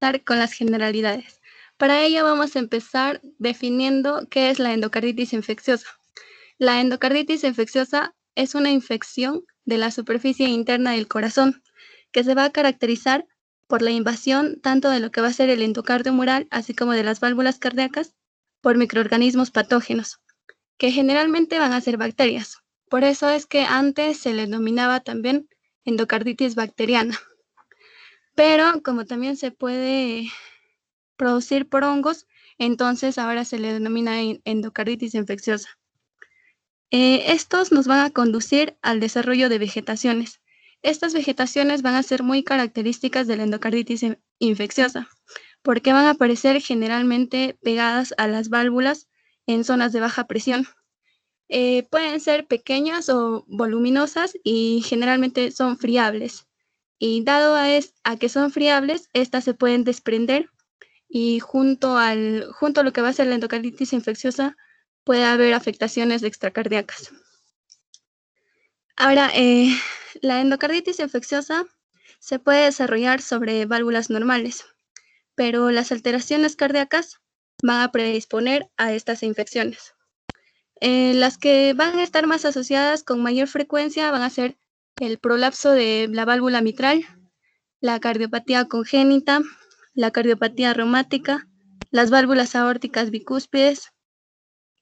empezar con las generalidades. Para ello vamos a empezar definiendo qué es la endocarditis infecciosa. La endocarditis infecciosa es una infección de la superficie interna del corazón que se va a caracterizar por la invasión tanto de lo que va a ser el endocardio mural, así como de las válvulas cardíacas, por microorganismos patógenos, que generalmente van a ser bacterias. Por eso es que antes se le denominaba también endocarditis bacteriana. Pero como también se puede producir por hongos, entonces ahora se le denomina endocarditis infecciosa. Estos nos van a conducir al desarrollo de vegetaciones. Estas vegetaciones van a ser muy características de la endocarditis infecciosa, porque van a aparecer generalmente pegadas a las válvulas en zonas de baja presión. Pueden ser pequeñas o voluminosas y generalmente son friables. Y dado a que son friables, estas se pueden desprender y junto a lo que va a ser la endocarditis infecciosa puede haber afectaciones extracardíacas. Ahora, la endocarditis infecciosa se puede desarrollar sobre válvulas normales, pero las alteraciones cardíacas van a predisponer a estas infecciones. Las que van a estar más asociadas con mayor frecuencia van a ser el prolapso de la válvula mitral, la cardiopatía congénita, la cardiopatía reumática, las válvulas aórticas bicúspides,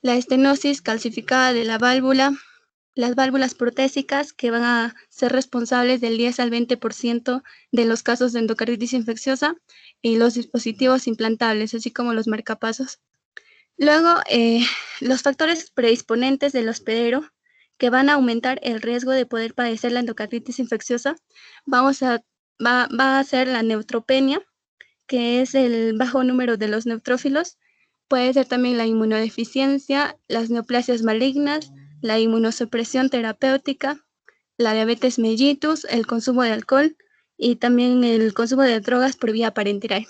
la estenosis calcificada de la válvula, las válvulas protésicas que van a ser responsables del 10 al 20% de los casos de endocarditis infecciosa y los dispositivos implantables, así como los marcapasos. Luego, los factores predisponentes del hospedero que van a aumentar el riesgo de poder padecer la endocarditis infecciosa va a ser la neutropenia, que es el bajo número de los neutrófilos. Puede ser también la inmunodeficiencia, las neoplasias malignas, la inmunosupresión terapéutica, la diabetes mellitus, el consumo de alcohol y también el consumo de drogas por vía parenteral.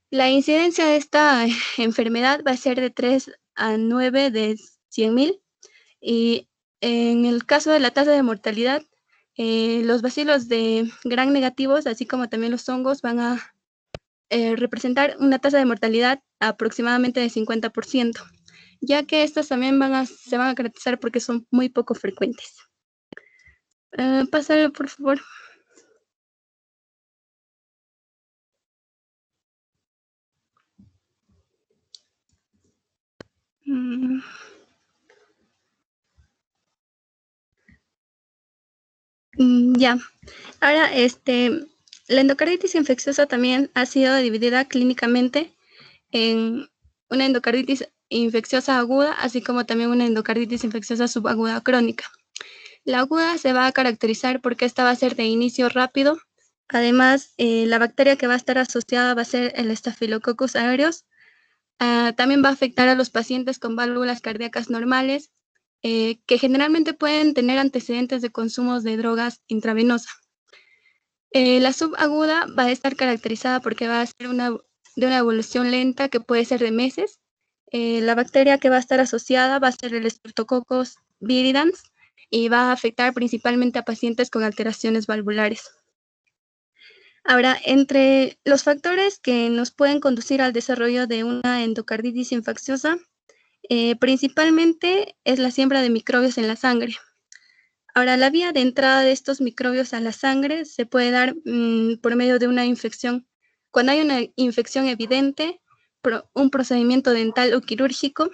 La incidencia de esta enfermedad va a ser de 3 a 9 de 100,000 y en el caso de la tasa de mortalidad, los bacilos de Gram negativos, así como también los hongos, van a representar una tasa de mortalidad aproximadamente de 50%, ya que estas también se van a caracterizar porque son muy poco frecuentes. Pásalo, por favor. Ya. Ahora, la endocarditis infecciosa también ha sido dividida clínicamente en una endocarditis infecciosa aguda, así como también una endocarditis infecciosa subaguda crónica. La aguda se va a caracterizar porque esta va a ser de inicio rápido. Además, la bacteria que va a estar asociada va a ser el Staphylococcus aureus. También va a afectar a los pacientes con válvulas cardíacas normales, que generalmente pueden tener antecedentes de consumos de drogas intravenosas. La subaguda va a estar caracterizada porque va a ser de una evolución lenta que puede ser de meses. La bacteria que va a estar asociada va a ser el Streptococcus viridans y va a afectar principalmente a pacientes con alteraciones valvulares. Ahora, entre los factores que nos pueden conducir al desarrollo de una endocarditis infecciosa, principalmente es la siembra de microbios en la sangre. Ahora, la vía de entrada de estos microbios a la sangre se puede dar por medio de una infección. Cuando hay una infección evidente, un procedimiento dental o quirúrgico,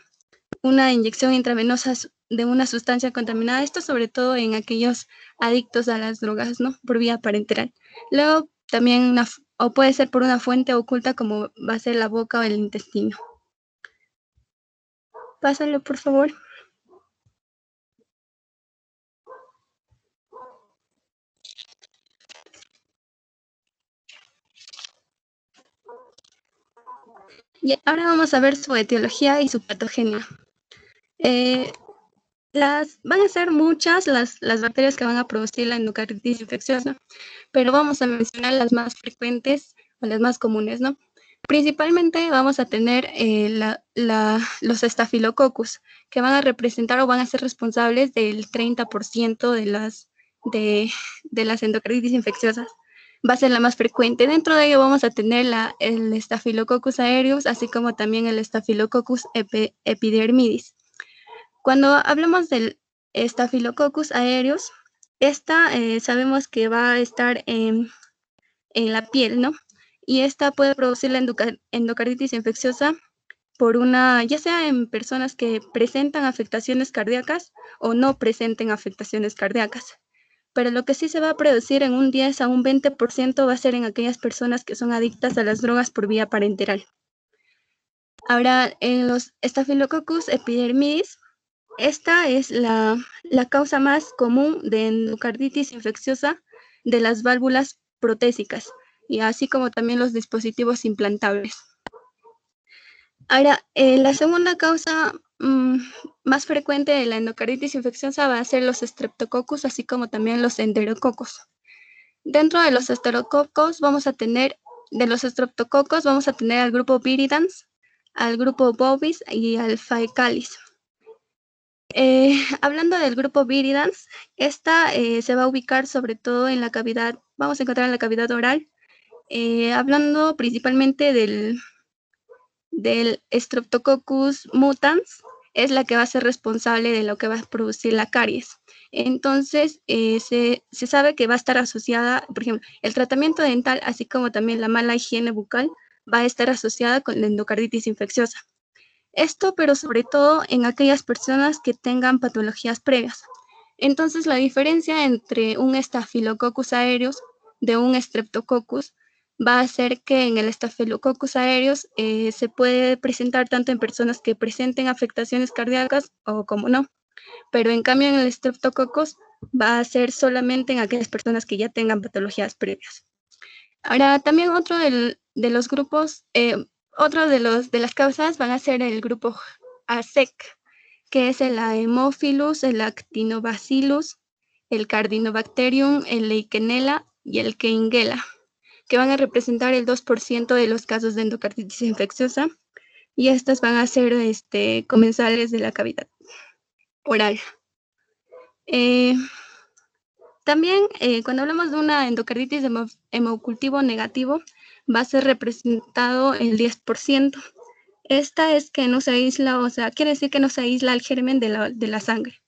una inyección intravenosa de una sustancia contaminada, esto sobre todo en aquellos adictos a las drogas, ¿no? Por vía parenteral. Luego, también o puede ser por una fuente oculta como va a ser la boca o el intestino. Pásalo, por favor. Y ahora vamos a ver su etiología y su patogenia. Van a ser muchas las bacterias que van a producir la endocarditis infecciosa, pero vamos a mencionar las más frecuentes o las más comunes, ¿no? Principalmente vamos a tener los estafilococcus, que van a representar o van a ser responsables del 30% de las endocarditis infecciosas. va a ser la más frecuente. Dentro de ello vamos a tener el Staphylococcus aureus, así como también el Staphylococcus epidermidis. Cuando hablamos del Staphylococcus aureus, sabemos que va a estar en la piel, ¿no? Y esta puede producir la endocarditis infecciosa ya sea en personas que presentan afectaciones cardíacas o no presenten afectaciones cardíacas. Pero lo que sí se va a producir en un 10 a un 20% va a ser en aquellas personas que son adictas a las drogas por vía parenteral. Ahora, en los Staphylococcus epidermidis, esta es la causa más común de endocarditis infecciosa de las válvulas protésicas, y así como también los dispositivos implantables. Ahora, la segunda causa más frecuente de la endocarditis infecciosa va a ser los Streptococcus, así como también los Enterococos. Dentro de los Streptococos vamos a tener al grupo Viridans, al grupo Bovis y al Faecalis. Hablando del grupo Viridans, esta se va a ubicar sobre todo en la cavidad, vamos a encontrar en la cavidad oral, hablando principalmente del Streptococcus mutans, es la que va a ser responsable de lo que va a producir la caries. Entonces, se sabe que va a estar asociada, por ejemplo, el tratamiento dental, así como también la mala higiene bucal, va a estar asociada con la endocarditis infecciosa. Esto, pero sobre todo en aquellas personas que tengan patologías previas. Entonces, la diferencia entre un Staphylococcus aureus de un Streptococcus va a ser que en el Staphylococcus aureus se puede presentar tanto en personas que presenten afectaciones cardíacas o como no, pero en cambio en el Streptococcus va a ser solamente en aquellas personas que ya tengan patologías previas. Ahora, también otro de los grupos, de las causas van a ser el grupo ASEC, que es el Haemophilus, el Actinobacillus, el Cardinobacterium, el Legionella y el Klebsiella, que van a representar el 2% de los casos de endocarditis infecciosa, y estas van a ser comensales de la cavidad oral. También, cuando hablamos de una endocarditis de hemocultivo negativo, va a ser representado el 10%. Esta es que no se aísla, o sea, quiere decir que no se aísla el germen de la sangre.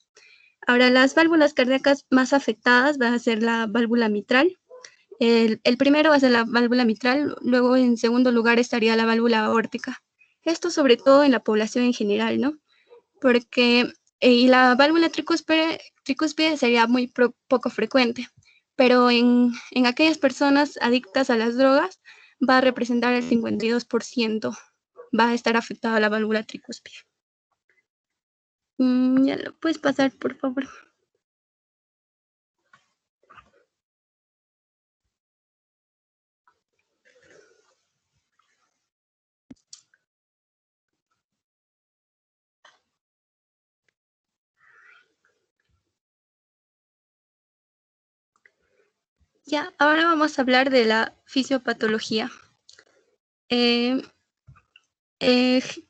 Ahora, las válvulas cardíacas más afectadas van a ser la válvula mitral. El primero va a ser la válvula mitral, luego en segundo lugar estaría la válvula aórtica. Esto sobre todo en la población en general, ¿no? Porque y la válvula tricúspide sería muy poco frecuente, pero en aquellas personas adictas a las drogas va a representar el 52%, va a estar afectada la válvula tricúspide. Ya lo puedes pasar, por favor. Ya, ahora vamos a hablar de la fisiopatología.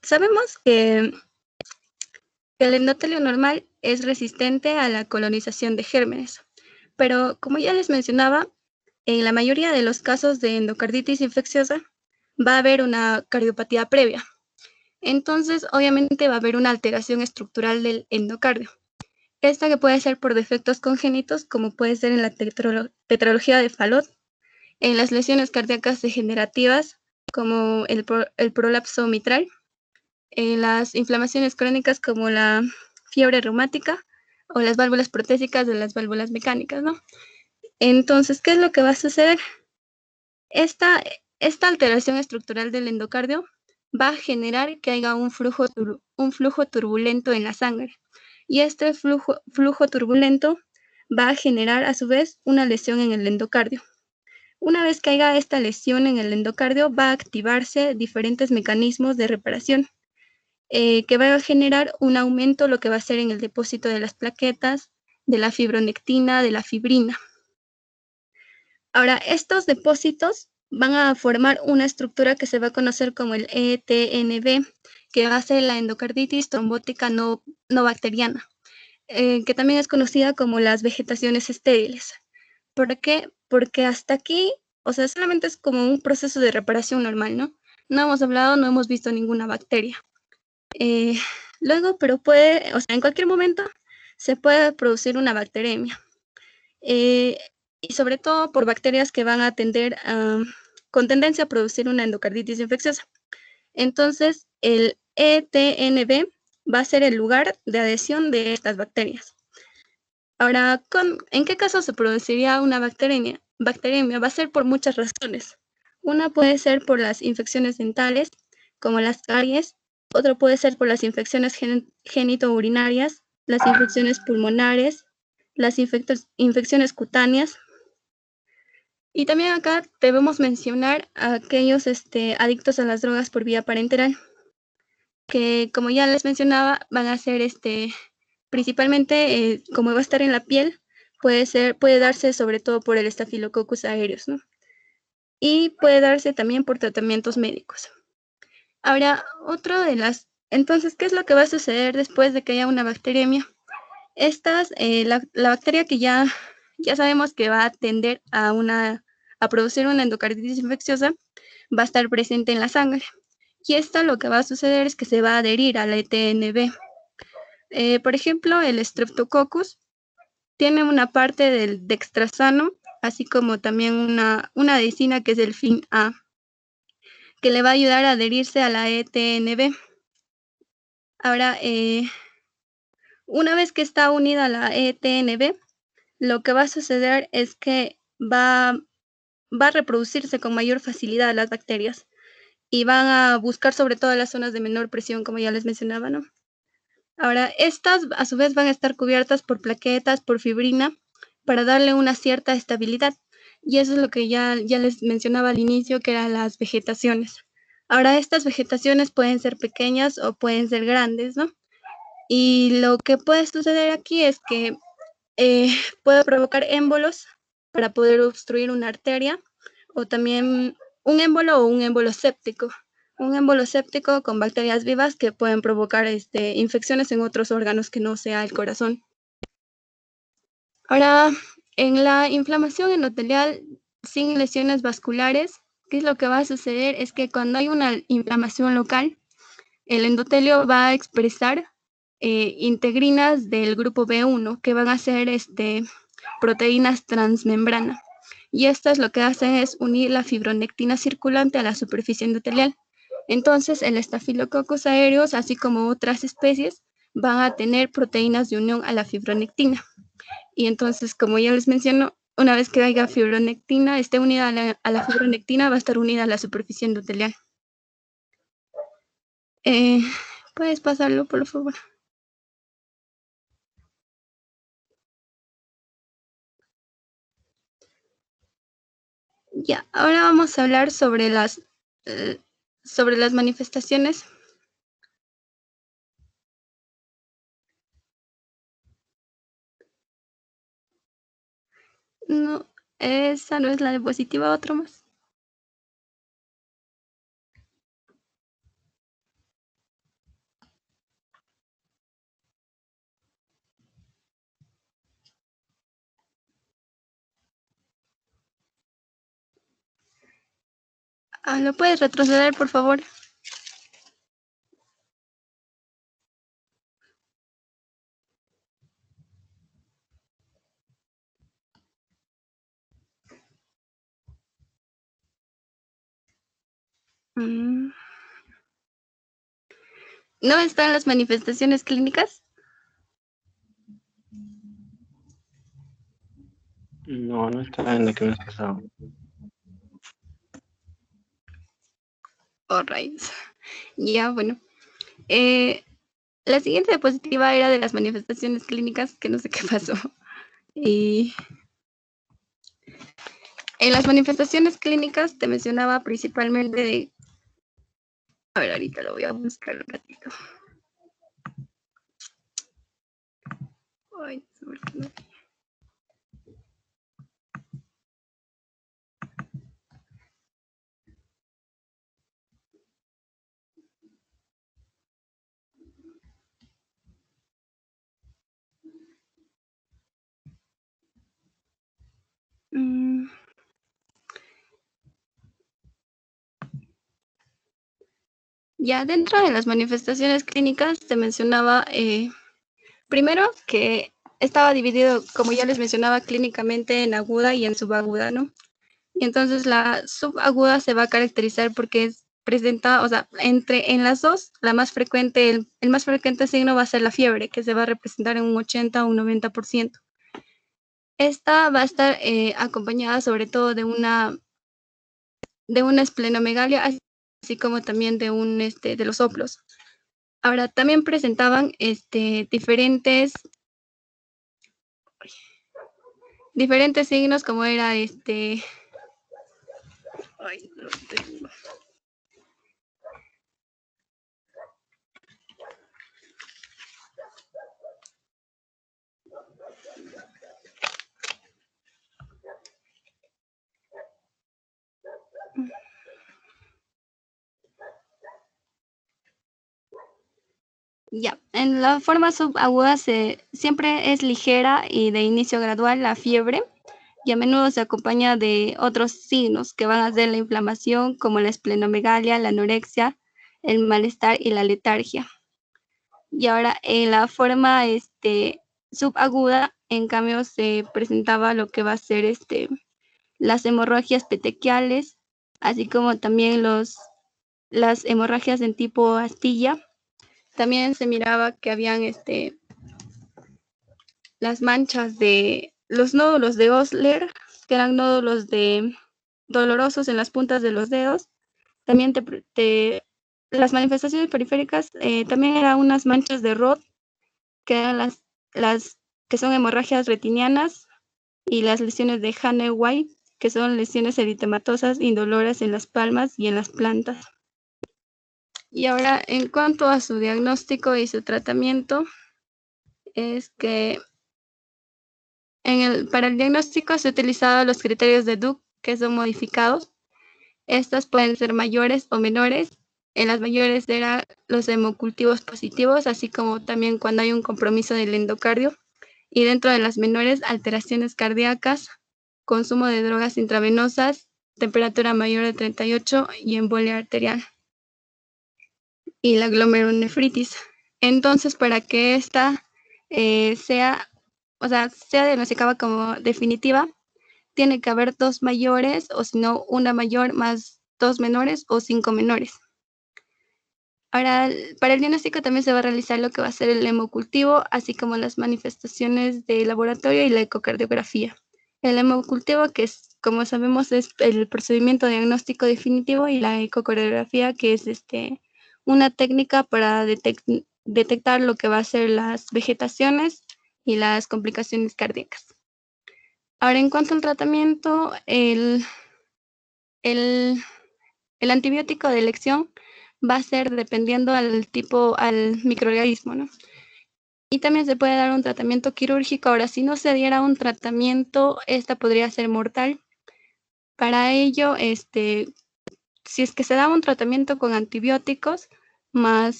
Sabemos que el endotelio normal es resistente a la colonización de gérmenes, pero como ya les mencionaba, en la mayoría de los casos de endocarditis infecciosa va a haber una cardiopatía previa. Entonces, obviamente va a haber una alteración estructural del endocardio. Esta que puede ser por defectos congénitos, como puede ser en la tetralogía de Fallot, en las lesiones cardíacas degenerativas, como el prolapso mitral, en las inflamaciones crónicas como la fiebre reumática o las válvulas protésicas de las válvulas mecánicas, ¿no? Entonces, ¿qué es lo que va a suceder? Esta alteración estructural del endocardio va a generar que haya un flujo turbulento en la sangre, y este flujo turbulento va a generar a su vez una lesión en el endocardio. Una vez que haya esta lesión en el endocardio, va a activarse diferentes mecanismos de reparación, que va a generar un aumento, lo que va a ser en el depósito de las plaquetas, de la fibronectina, de la fibrina. Ahora, estos depósitos van a formar una estructura que se va a conocer como el ETNB, que va a ser la endocarditis trombótica no bacteriana, que también es conocida como las vegetaciones estériles. ¿Por qué? Porque hasta aquí o sea, solamente es como un proceso de reparación normal, ¿no? No hemos hablado, no hemos visto ninguna bacteria. Luego, pero puede, o sea, en cualquier momento se puede producir una bacteremia. Y sobre todo por bacterias que van a tender con tendencia a producir una endocarditis infecciosa. Entonces, el ETNB va a ser el lugar de adhesión de estas bacterias. Ahora, ¿en qué caso se produciría una bacteremia? Bacteremia va a ser por muchas razones. Una puede ser por las infecciones dentales, como las caries. Otro puede ser por las infecciones genitourinarias, las infecciones pulmonares, las infecciones cutáneas. Y también acá debemos mencionar a aquellos adictos a las drogas por vía parenteral, que como ya les mencionaba, van a ser principalmente, como va a estar en la piel, puede darse sobre todo por el Staphylococcus aureus, ¿no? Y puede darse también por tratamientos médicos. Ahora, entonces, ¿qué es lo que va a suceder después de que haya una bacteremia? La bacteria que ya sabemos que va a tender a producir una endocarditis infecciosa, va a estar presente en la sangre. Y esto lo que va a suceder es que se va a adherir a la ETNB. Por ejemplo, el Streptococcus tiene una parte del dextrasano, así como también una adhesina que es el FIN-A, que le va a ayudar a adherirse a la ETNB. Ahora, una vez que está unida a la ETNB, lo que va a suceder es que va a reproducirse con mayor facilidad las bacterias y van a buscar sobre todo las zonas de menor presión, como ya les mencionaba, ¿no? Ahora, estas a su vez van a estar cubiertas por plaquetas, por fibrina, para darle una cierta estabilidad. Y eso es lo que ya les mencionaba al inicio, que eran las vegetaciones. Ahora, estas vegetaciones pueden ser pequeñas o pueden ser grandes, ¿no? Y lo que puede suceder aquí es que puede provocar émbolos para poder obstruir una arteria, o también un émbolo o un émbolo séptico. Un émbolo séptico con bacterias vivas que pueden provocar infecciones en otros órganos que no sea el corazón. Ahora, en la inflamación endotelial sin lesiones vasculares, ¿qué es lo que va a suceder? Es que cuando hay una inflamación local, el endotelio va a expresar integrinas del grupo B1, que van a ser proteínas transmembrana. Y estas lo que hacen es unir la fibronectina circulante a la superficie endotelial. Entonces, el Staphylococcus aureus, así como otras especies, van a tener proteínas de unión a la fibronectina. Y entonces, como ya les menciono, una vez que haya fibronectina, esté unida a la fibronectina, va a estar unida a la superficie endotelial. ¿Puedes pasarlo, por favor? Ya, ahora vamos a hablar sobre las manifestaciones. No, esa no es la diapositiva, otro más. ¿Lo puedes retroceder, por favor? ¿No están las manifestaciones clínicas? No, no está en la que me has pasado. All right. Ya, bueno. La siguiente diapositiva era de las manifestaciones clínicas, que no sé qué pasó. Y en las manifestaciones clínicas te mencionaba principalmente de... A ver, ahorita lo voy a buscar un ratito. Ay, no. Ya dentro de las manifestaciones clínicas se mencionaba primero que estaba dividido, como ya les mencionaba, clínicamente en aguda y en subaguda, ¿no? Y entonces la subaguda se va a caracterizar porque presenta, o sea, en las dos, la más frecuente, el más frecuente signo va a ser la fiebre, que se va a representar en un 80 o un 90%. Esta va a estar acompañada sobre todo de una esplenomegalia, así como también de los soplos. Ahora, también presentaban diferentes signos, como era ay, no tengo. Ya, en la forma subaguda siempre es ligera y de inicio gradual la fiebre, y a menudo se acompaña de otros signos que van a ser la inflamación, como la esplenomegalia, la anorexia, el malestar y la letargia. Y ahora en la forma subaguda, en cambio, se presentaba lo que va a ser las hemorragias petequiales, así como también las hemorragias en tipo astilla. También se miraba que habían las manchas de los nódulos de Osler, que eran nódulos dolorosos en las puntas de los dedos. También las manifestaciones periféricas también eran unas manchas de Roth, que eran las que son hemorragias retinianas, y las lesiones de Hane-White, que son lesiones eritematosas indoloras en las palmas y en las plantas. Y ahora, en cuanto a su diagnóstico y su tratamiento, es que para el diagnóstico se utilizaban los criterios de Duke, que son modificados. Estas pueden ser mayores o menores. En las mayores eran los hemocultivos positivos, así como también cuando hay un compromiso del endocardio. Y dentro de las menores, alteraciones cardíacas, consumo de drogas intravenosas, temperatura mayor de 38 y embolia arterial. Y la glomerulonefritis. Entonces, para que esta sea diagnosticada como definitiva, tiene que haber 2 mayores, o si no, una mayor más 2 menores o 5 menores. Ahora, para el diagnóstico también se va a realizar lo que va a ser el hemocultivo, así como las manifestaciones de laboratorio y la ecocardiografía. El hemocultivo, que es, como sabemos, es el procedimiento diagnóstico definitivo, y la ecocardiografía, que es una técnica para detectar lo que va a ser las vegetaciones y las complicaciones cardíacas. Ahora, en cuanto al tratamiento, el antibiótico de elección va a ser dependiendo al microorganismo, ¿no? Y también se puede dar un tratamiento quirúrgico. Ahora, si no se diera un tratamiento, esta podría ser mortal. Para ello, si es que se da un tratamiento con antibióticos, o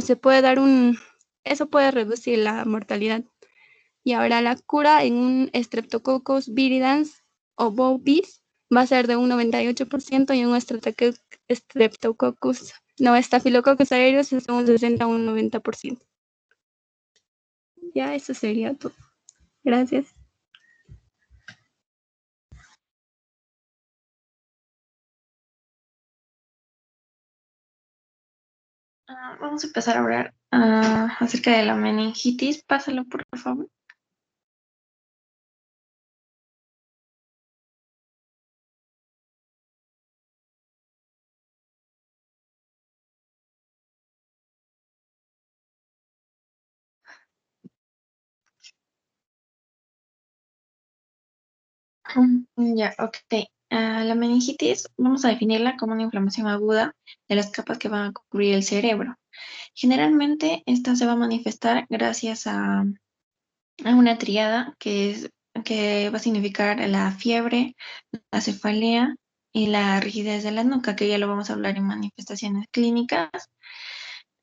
se puede dar eso puede reducir la mortalidad. Y ahora la cura en un Streptococcus viridans o bovis va a ser de un 98%, y un Staphylococcus aureus es de un 60 a un 90%. Ya, eso sería todo. Gracias. Vamos a empezar a hablar acerca de la meningitis. Pásalo, por favor. Ya, ok. La meningitis, vamos a definirla como una inflamación aguda de las capas que van a cubrir el cerebro. Generalmente, esta se va a manifestar gracias a una tríada que va a significar la fiebre, la cefalea y la rigidez de la nuca, que ya lo vamos a hablar en manifestaciones clínicas.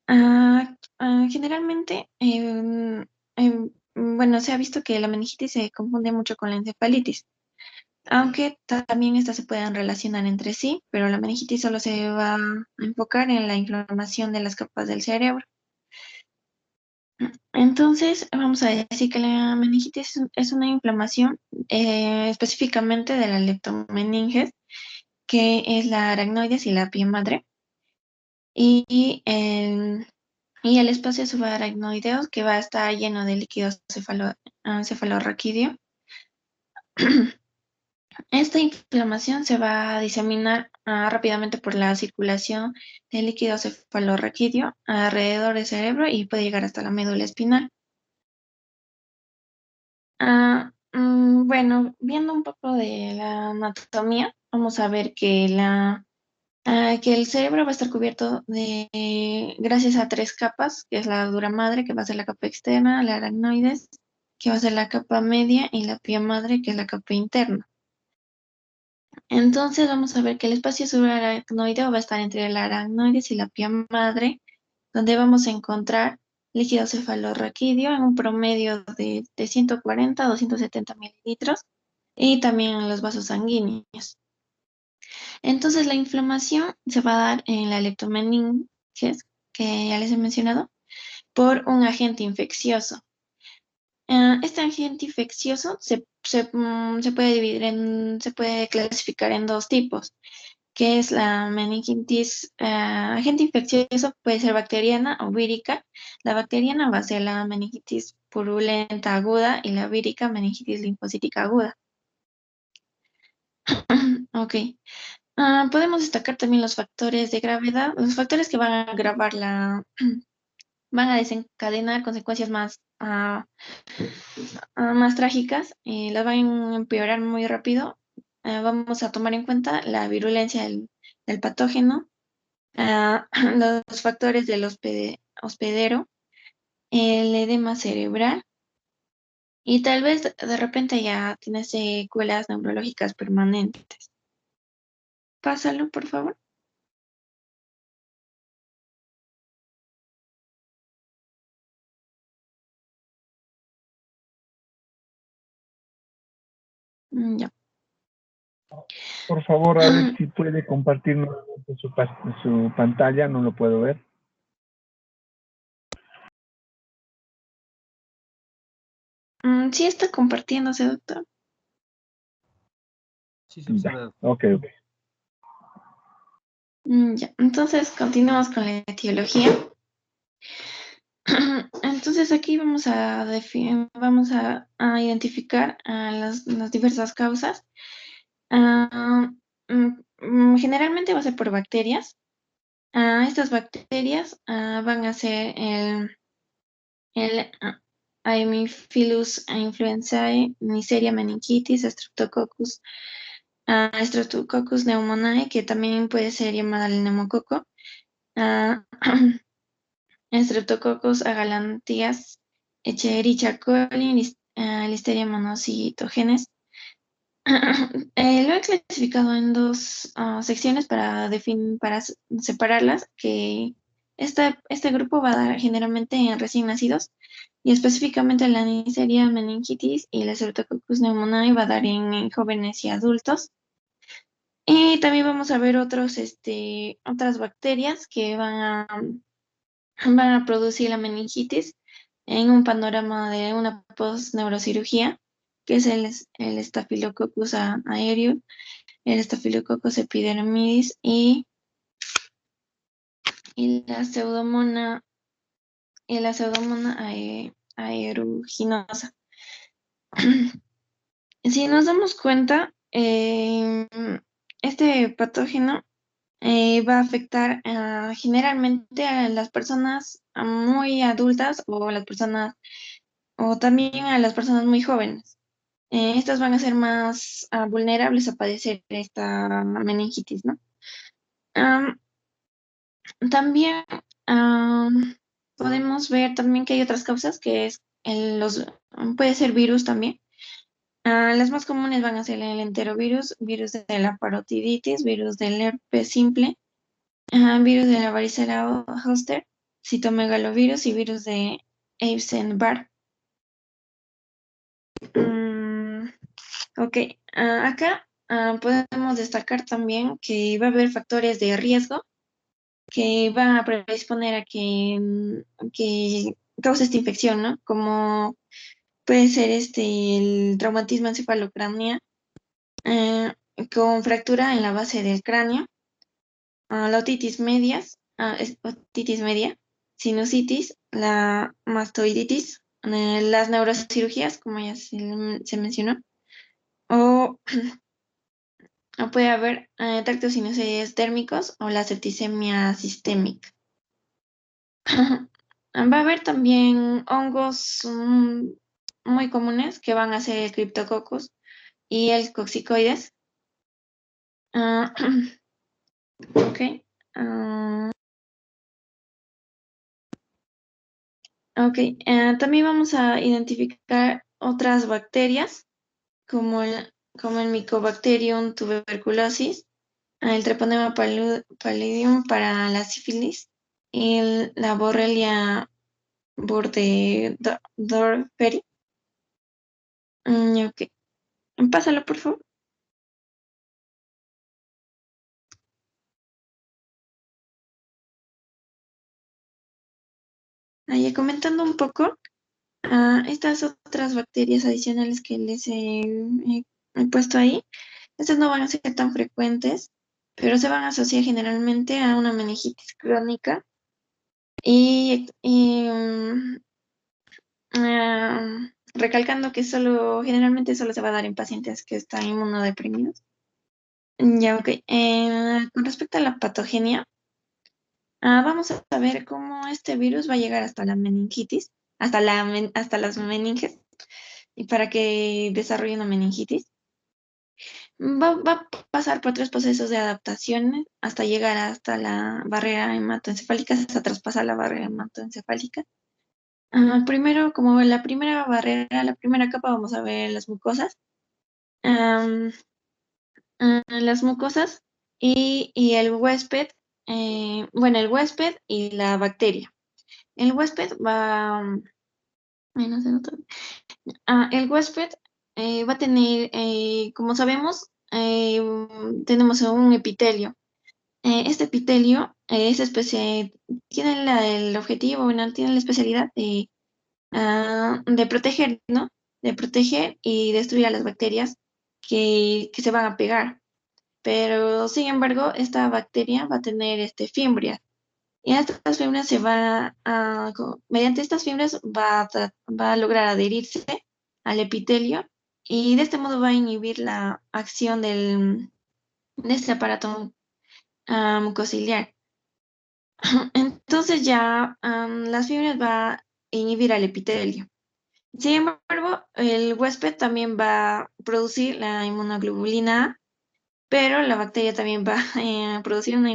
Generalmente, bueno, se ha visto que la meningitis se confunde mucho con la encefalitis. aunque también estas se pueden relacionar entre sí, pero la meningitis solo se va a enfocar en la inflamación de las capas del cerebro. Entonces, vamos a decir que la meningitis es una inflamación específicamente de la leptomeninges, que es la aracnoides y la pie madre, y el espacio subaracnoideo, que va a estar lleno de líquido cefalorraquídeo. Esta inflamación se va a diseminar rápidamente por la circulación del líquido cefalorraquídeo alrededor del cerebro y puede llegar hasta la médula espinal. Bueno, viendo un poco de la anatomía, vamos a ver que el cerebro va a estar cubierto gracias a tres capas, que es la dura madre, que va a ser la capa externa, la aracnoides, que va a ser la capa media, y la pía madre, que es la capa interna. Entonces vamos a ver que el espacio subaracnoideo va a estar entre la aracnoides y la pía madre, donde vamos a encontrar líquido cefalorraquídeo en un promedio de 140 a 270 mililitros, y también en los vasos sanguíneos. Entonces la inflamación se va a dar en la leptomeninges, que ya les he mencionado, por un agente infeccioso. Este agente infeccioso se puede se puede clasificar en dos tipos, que es la meningitis. Agente infeccioso puede ser bacteriana o vírica. La bacteriana va a ser la meningitis purulenta aguda, y la vírica meningitis linfocítica aguda. Ok. Podemos destacar también los factores de gravedad, los factores que van a agravar van a desencadenar consecuencias más trágicas, las van a empeorar muy rápido. Vamos a tomar en cuenta la virulencia del patógeno, los factores del hospedero, el edema cerebral, y tal vez de repente ya tienes secuelas neurológicas permanentes. Pásalo, por favor. Ya. Por favor, Alex, si puede compartir nuevamente su pantalla, no lo puedo ver. Sí está compartiéndose, doctor. Sí, subsanar. Ok. Ya. Entonces, continuamos con la etiología. Entonces, aquí vamos a identificar las diversas causas. Generalmente va a ser por bacterias. Estas bacterias van a ser el Haemophilus influenzae, Neisseria meningitis, Streptococcus pneumoniae, que también puede ser llamada el neumococo, Streptococcus agalanteus, Escherichia coli, Listeria monocytogenes. Lo he clasificado en dos secciones para separarlas, que este grupo va a dar generalmente en recién nacidos, y específicamente la Neisseria meningitis y la Streptococcus pneumoniae va a dar en jóvenes y adultos. Y también vamos a ver otras bacterias que van a producir la meningitis en un panorama de una post-neurocirugía, que es el Staphylococcus aureus, el Staphylococcus epidermidis y la pseudomonas aeruginosa. Si nos damos cuenta, este patógeno va a afectar generalmente a las personas muy adultas, o también a las personas muy jóvenes. Estas van a ser más vulnerables a padecer esta meningitis, ¿no? También podemos ver también que hay otras causas, que puede ser virus también. Las más comunes van a ser el enterovirus, virus de la parotiditis, virus del herpes simple, virus de la varicela zoster, citomegalovirus y virus de Epstein-Barr. Ok, Acá podemos destacar también que va a haber factores de riesgo que van a predisponer a que cause esta infección, ¿no? Como puede ser el traumatismo encefalocráneo eh, con fractura en la base del cráneo, la otitis media, sinusitis, la mastoiditis, las neurocirugías, como ya se mencionó, o, o puede haber tractos sinusoides térmicos o la septicemia sistémica. Va a haber también hongos muy comunes que van a ser el Cryptococcus y el Coccicoides. Ah, ok. ah, ok. También vamos a identificar otras bacterias como el Mycobacterium tuberculosis, el Treponema pallidum para la sífilis y la Borrelia burgdorferi. Ok. Pásalo, por favor. Ahí comentando un poco, estas otras bacterias adicionales que les he puesto ahí, estas no van a ser tan frecuentes, pero se van a asociar generalmente a una meningitis crónica y recalcando que generalmente solo se va a dar en pacientes que están inmunodeprimidos. Ya, ok. Con respecto a la patogenia, vamos a ver cómo este virus va a llegar hasta la meningitis, hasta las meninges, y para que desarrolle una meningitis. Va a pasar por 3 procesos de adaptación hasta llegar hasta la barrera hematoencefálica, hasta traspasar la barrera hematoencefálica. Primero, como la primera barrera, la primera capa, vamos a ver las mucosas. Am, las mucosas y el huésped, bueno, el huésped y la bacteria. El huésped va, ay, no sé, el huésped va a tener, como sabemos, tenemos un epitelio. Este epitelio tiene el objetivo, bueno, tiene la especialidad de proteger, ¿no? De proteger y destruir a las bacterias que se van a pegar. Pero, sin embargo, esta bacteria va a tener fimbrias. Y estas fibras mediante estas fibras va a lograr adherirse al epitelio y de este modo va a inhibir la acción de este aparato mucociliar. Entonces ya las fibras va a inhibir al epitelio. Sin embargo, el huésped también va a producir la inmunoglobulina A, pero la bacteria también va a producir una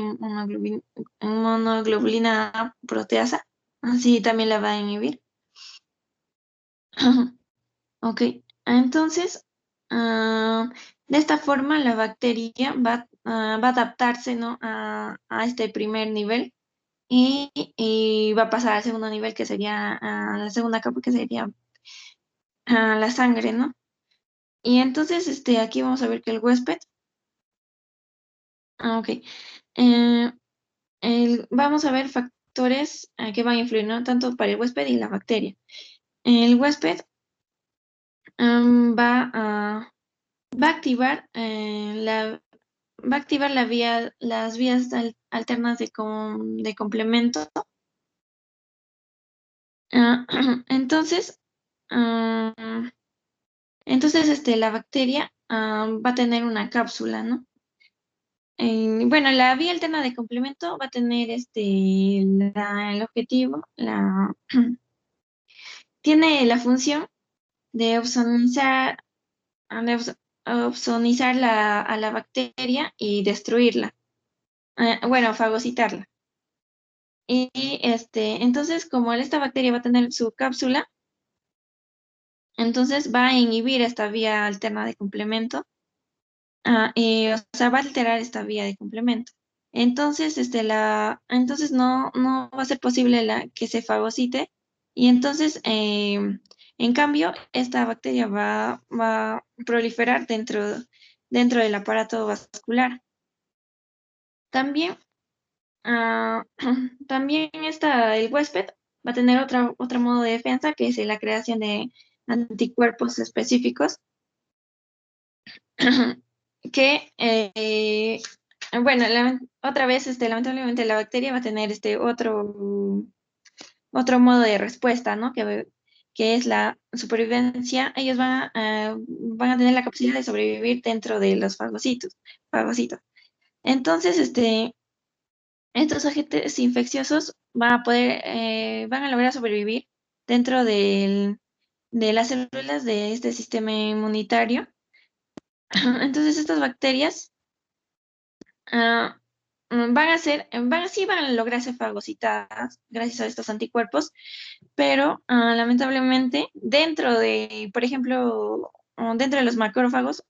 inmunoglobulina A proteasa, así también la va a inhibir. Ok, entonces, de esta forma la bacteria va a adaptarse, ¿no? a este primer nivel y va a pasar al segundo nivel, que sería la segunda capa, que sería la sangre, ¿no? Y entonces, aquí vamos a ver que el huésped, ok, eh, vamos a ver factores que van a influir, ¿no? Tanto para el huésped y la bacteria. El huésped va a activar las vías alternas de complemento. Ah, entonces, ah, la bacteria va a tener una cápsula, ¿no? Bueno, la vía alterna de complemento va a tener el objetivo, tiene la función de opsonizar a la bacteria y destruirla, bueno, fagocitarla. Entonces, como esta bacteria va a tener su cápsula, entonces va a inhibir esta vía alterna de complemento, o sea, va a alterar esta vía de complemento. Entonces, entonces no va a ser posible que se fagocite, y entonces, en cambio, esta bacteria va a proliferar dentro dentro del aparato vascular. También, también el huésped va a tener otro modo de defensa, que es la creación de anticuerpos específicos, que, bueno, otra vez, lamentablemente la bacteria va a tener otro modo de respuesta, ¿no? Que es la supervivencia. Ellos van a tener la capacidad de sobrevivir dentro de los fagocitos. Entonces, estos agentes infecciosos van a lograr sobrevivir dentro de las células de este sistema inmunitario. Entonces, estas bacterias ah, sí van a lograr ser fagocitadas gracias a estos anticuerpos, pero lamentablemente por ejemplo, dentro de los macrófagos,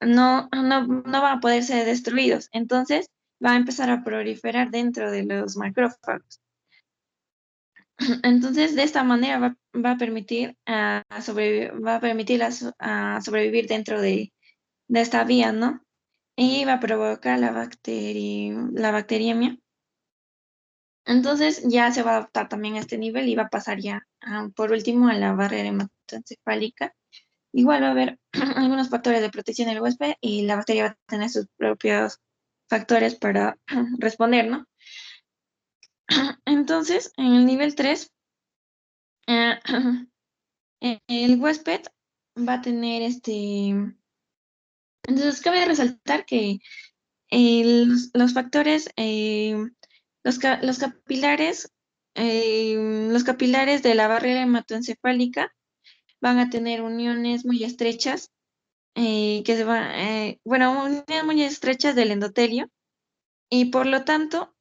no van a poder ser destruidos. Entonces, va a empezar a proliferar dentro de los macrófagos. Entonces, de esta manera va a permitir a sobrevivir dentro de esta vía, ¿no? Y va a provocar la bacteriemia. Entonces, ya se va a adaptar también a este nivel y va a pasar ya, por último, a la barrera hematoencefálica. Igual va a haber algunos factores de protección del huésped y la bacteria va a tener sus propios factores para responder, ¿no? Entonces, en el nivel 3, eh, el huésped va a tener Entonces, cabe resaltar que los factores, los capilares de la barrera hematoencefálica van a tener uniones muy estrechas, uniones muy estrechas del endotelio, y por lo tanto,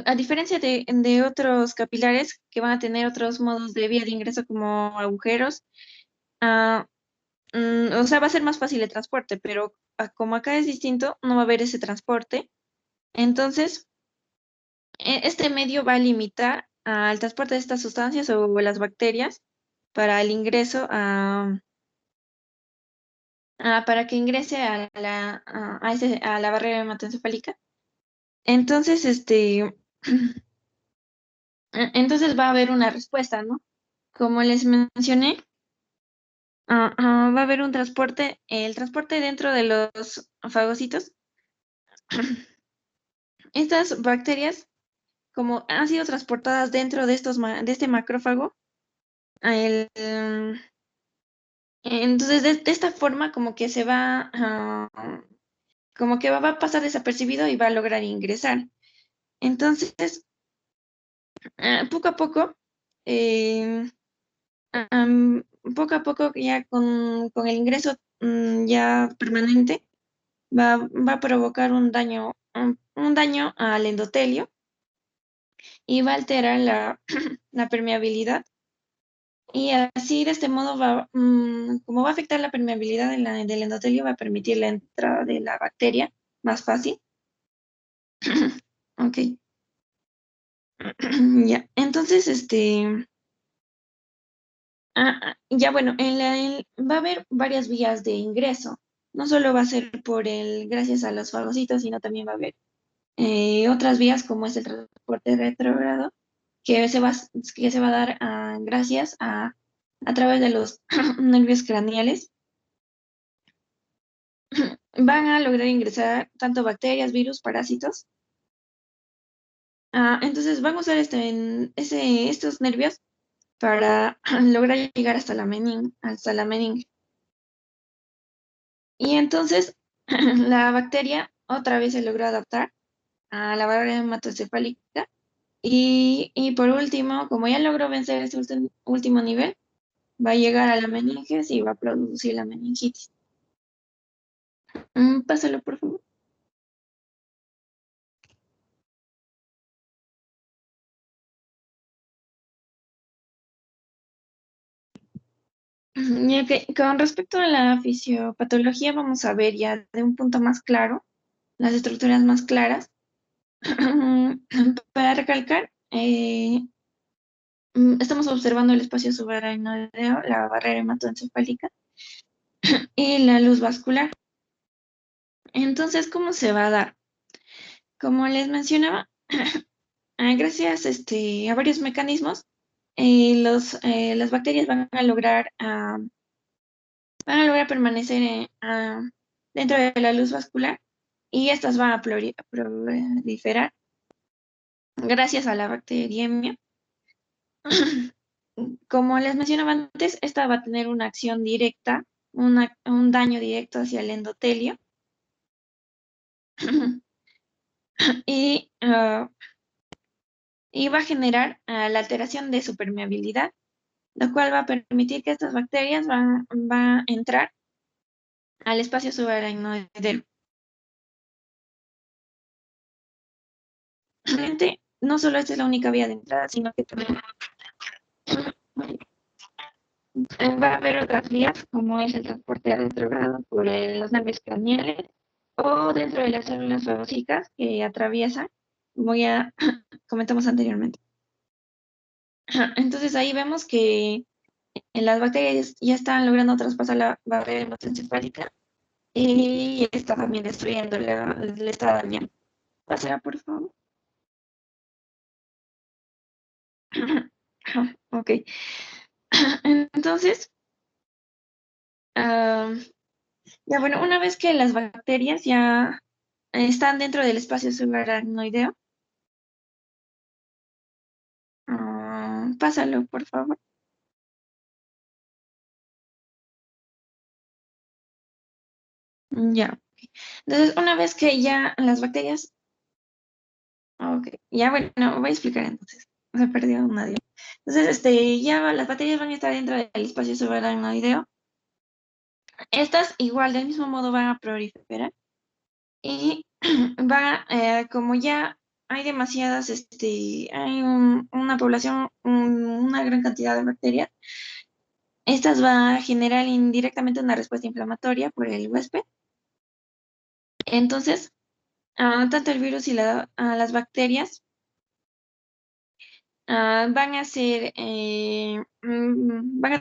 a diferencia de otros capilares que van a tener otros modos de vía de ingreso como agujeros, ah, o sea, va a ser más fácil el transporte, pero como acá es distinto, no va a haber ese transporte. Entonces, este medio va a limitar al transporte de estas sustancias o las bacterias para el ingreso para que ingrese a la barrera hematoencefálica. Entonces, entonces va a haber una respuesta, ¿no? Como les mencioné, va a haber un transporte, el transporte dentro de los fagocitos. Estas bacterias, como han sido transportadas dentro de de este macrófago, entonces de esta forma como que como que va a pasar desapercibido y va a lograr ingresar. Entonces, poco a poco, eh, poco a poco ya con el ingreso ya permanente, va a provocar un daño al endotelio y va a alterar la permeabilidad. Y así, de este modo, como va a afectar la permeabilidad del endotelio, va a permitir la entrada de la bacteria más fácil. Ok. Ya, entonces, ya bueno, va a haber varias vías de ingreso. No solo va a ser gracias a los fagocitos, sino también va a haber otras vías como es el transporte retrógrado, que se va a dar gracias a través de los nervios craneales. Van a lograr ingresar tanto bacterias, virus, parásitos. Entonces van a usar estos nervios para lograr llegar hasta la meninge. Y entonces la bacteria otra vez se logró adaptar a la barrera hematoencefálica y por último, como ya logró vencer este último nivel, va a llegar a la meninges y va a producir la meningitis. Pásalo, por favor. Y con respecto a la fisiopatología, vamos a ver ya de un punto más claro, las estructuras más claras. Para recalcar, estamos observando el espacio subaracnoideo, la barrera hematoencefálica. y la luz vascular. Entonces, ¿cómo se va a dar? Como les mencionaba, gracias a varios mecanismos, las bacterias van a lograr permanecer dentro de la luz vascular y estas van a proliferar gracias a la bacteriemia. Como les mencionaba antes, esta va a tener una acción directa, un daño directo hacia el endotelio y, y va a generar la alteración de su permeabilidad, lo cual va a permitir que estas bacterias van a entrar al espacio subaracnoideo. Realmente, no solo esta es la única vía de entrada, sino que también va a haber otras vías, como es el transporte retrogrado por los nervios craneales o dentro de las células fagocíticas que atraviesan, como ya comentamos anteriormente. Entonces ahí vemos que las bacterias ya están logrando traspasar la barrera hematoencefálica y está también destruyendo, le está dañando. Pasará, por favor. Ok. Entonces, ya bueno, una vez que las bacterias ya están dentro del espacio subaracnoideo, pásalo, por favor. Ya. Entonces, una vez que ya las bacterias, ok, ya bueno, voy a explicar entonces. Se perdió una día. Entonces, ya las bacterias van a estar dentro del espacio subaracnoideo. Estas igual del mismo modo van a proliferar y como ya hay demasiadas, hay una población, una gran cantidad de bacterias, estas van a generar indirectamente una respuesta inflamatoria por el huésped. Entonces, tanto el virus y las bacterias van a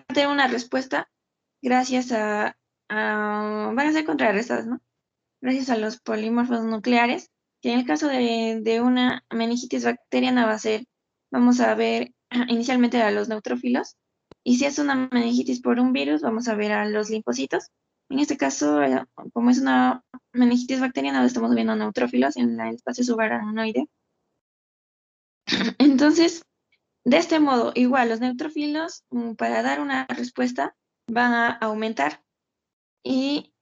tener una respuesta gracias van a ser contrarrestadas, ¿no? Gracias a los polímorfos nucleares, que en el caso de una meningitis bacteriana vamos a ver inicialmente a los neutrófilos, y si es una meningitis por un virus, vamos a ver a los linfocitos. En este caso, como es una meningitis bacteriana, estamos viendo neutrófilos en el espacio subaracnoide. Entonces, de este modo, igual los neutrófilos, para dar una respuesta, van a aumentar y,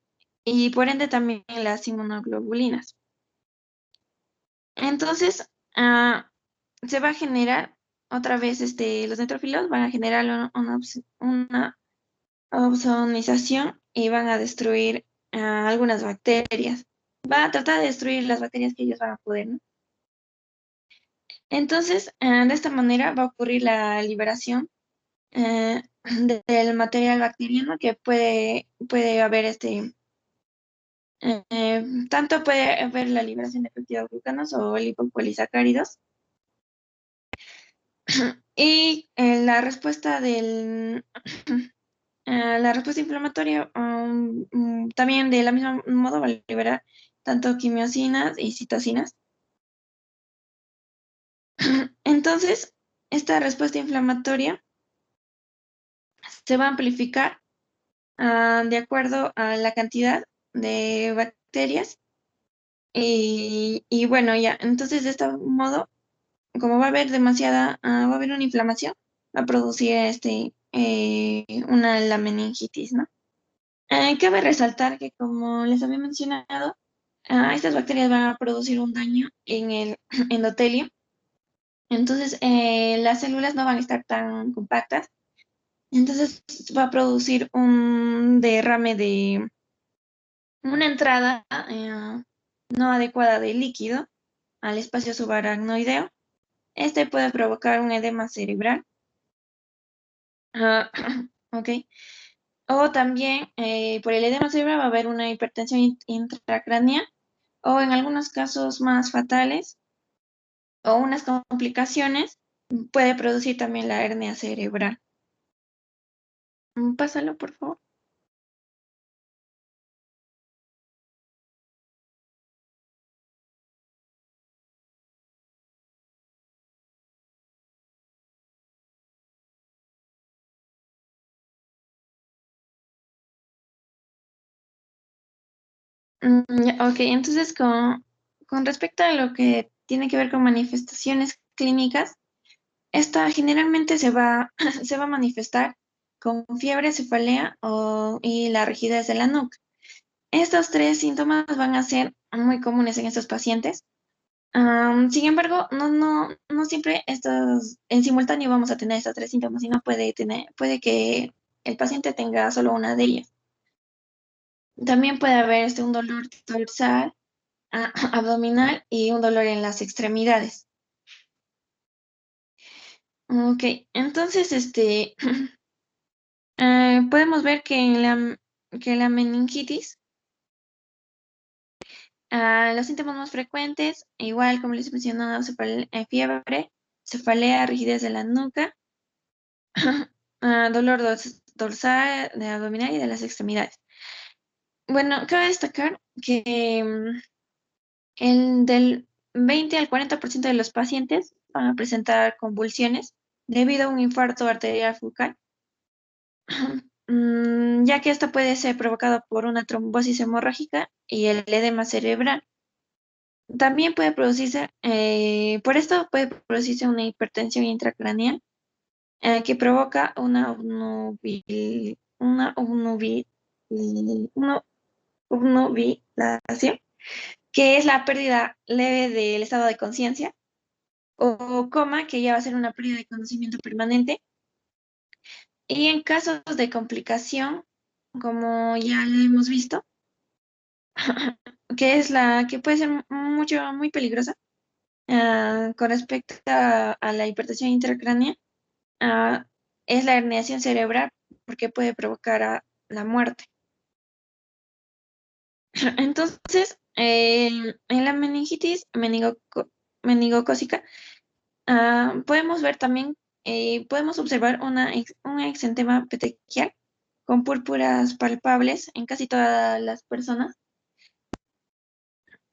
y por ende también las inmunoglobulinas. Entonces, se va a generar otra vez, los neutrófilos van a generar una opsonización y van a destruir algunas bacterias. Va a tratar de destruir las bacterias que ellos van a poder, ¿no? Entonces, de esta manera va a ocurrir la liberación del material bacteriano que puede haber tanto puede haber la liberación de peptidoglucanos o lipopolisacáridos. Y la respuesta inflamatoria también de la misma modo va a liberar tanto quimiosinas y citocinas. Entonces, esta respuesta inflamatoria se va a amplificar de acuerdo a la cantidad de bacterias. Y bueno, ya, entonces de este modo, como va a haber va a haber una inflamación, va a producir la meningitis, ¿no? Cabe resaltar que, como les había mencionado, estas bacterias van a producir un daño en el endotelio. Entonces, las células no van a estar tan compactas. Entonces, va a producir un derrame de una entrada no adecuada de líquido al espacio subaracnoideo. Este puede provocar un edema cerebral. Ah, ok. O también por el edema cerebral va a haber una hipertensión intracraneal o en algunos casos más fatales o unas complicaciones puede producir también la hernia cerebral. Pásalo, por favor. Ok, entonces con respecto a lo que tiene que ver con manifestaciones clínicas, esta generalmente se va a manifestar con fiebre, cefalea y la rigidez de la nuca. Estos tres síntomas van a ser muy comunes en estos pacientes. Sin embargo, no siempre en simultáneo vamos a tener estos tres síntomas, sino puede que el paciente tenga solo una de ellas. También puede haber un dolor dorsal, abdominal y un dolor en las extremidades. Ok, entonces podemos ver que la meningitis, los síntomas más frecuentes, igual como les he mencionado, fiebre, cefalea, rigidez de la nuca, dolor dorsal, de abdominal y de las extremidades. Bueno, cabe destacar que del 20 al 40% de los pacientes van a presentar convulsiones debido a un infarto arterial focal, ya que esto puede ser provocado por una trombosis hemorrágica y el edema cerebral. También puede producirse, por esto puede producirse una hipertensión intracraneal que provoca una obnubilación, que es la pérdida leve del estado de conciencia, o coma, que ya va a ser una pérdida de conocimiento permanente. Y en casos de complicación, como ya lo hemos visto, que es la que puede ser muy peligrosa, con respecto a la hipertensión intracránea, ah, es la herniación cerebral, porque puede provocar la muerte. Entonces, en la meningitis meningocócica, podemos ver también, podemos observar un exantema petequial con púrpuras palpables en casi todas las personas.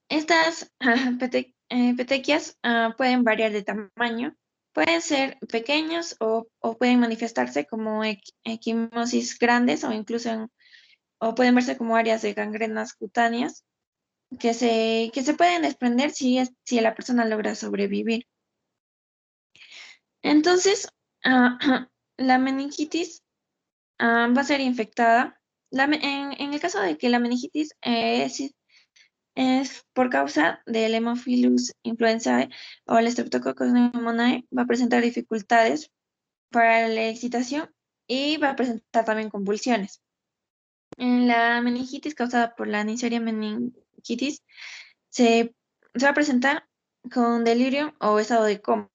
Estas petequias pueden variar de tamaño, pueden ser pequeños o pueden manifestarse como equimosis grandes o incluso o pueden verse como áreas de gangrenas cutáneas que se pueden desprender si la persona logra sobrevivir. Entonces, la meningitis va a ser infectada. En el caso de que la meningitis es por causa del Haemophilus influenzae o el Streptococcus pneumoniae, va a presentar dificultades para la excitación y va a presentar también convulsiones. En la meningitis causada por la Neisseria meningitis se va a presentar con delirio o estado de coma.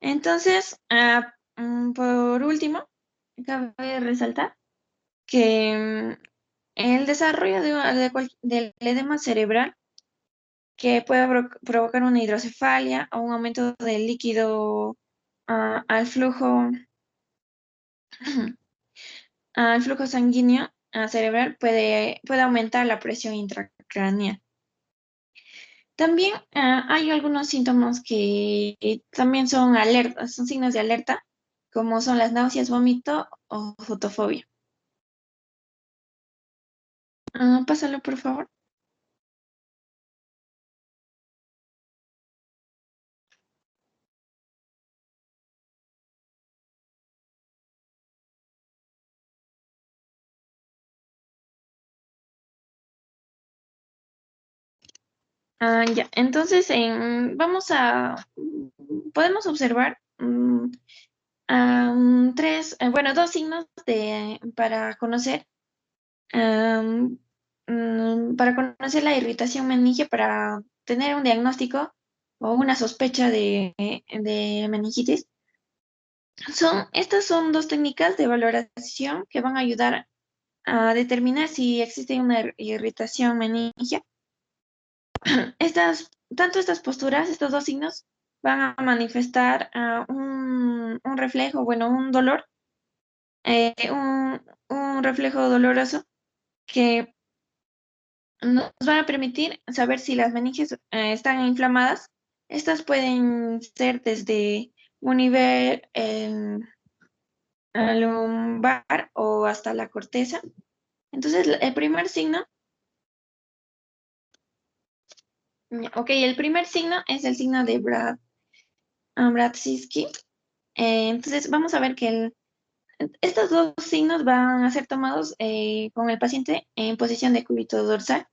Entonces, por último, cabe resaltar que el desarrollo del edema cerebral que puede provocar una hidrocefalia o un aumento del líquido al flujo, al flujo sanguíneo cerebral puede aumentar la presión intracraneal. También hay algunos síntomas que también son alertas, son signos de alerta, como son las náuseas, vómito o fotofobia. Pásalo, por favor. Ya, entonces podemos observar dos signos para conocer la irritación meningia, para tener un diagnóstico o una sospecha de meningitis. Estas son dos técnicas de valoración que van a ayudar a determinar si existe una irritación meningia. Tanto estas posturas, estos dos signos, van a manifestar un reflejo, bueno, un dolor, un reflejo doloroso que nos van a permitir saber si las meninges están inflamadas. Estas pueden ser desde un nivel lumbar o hasta la corteza. Entonces, el primer signo Ok, el primer signo es el signo de Bradsky. Entonces, vamos a ver que estos dos signos van a ser tomados con el paciente en posición de cúbito dorsal.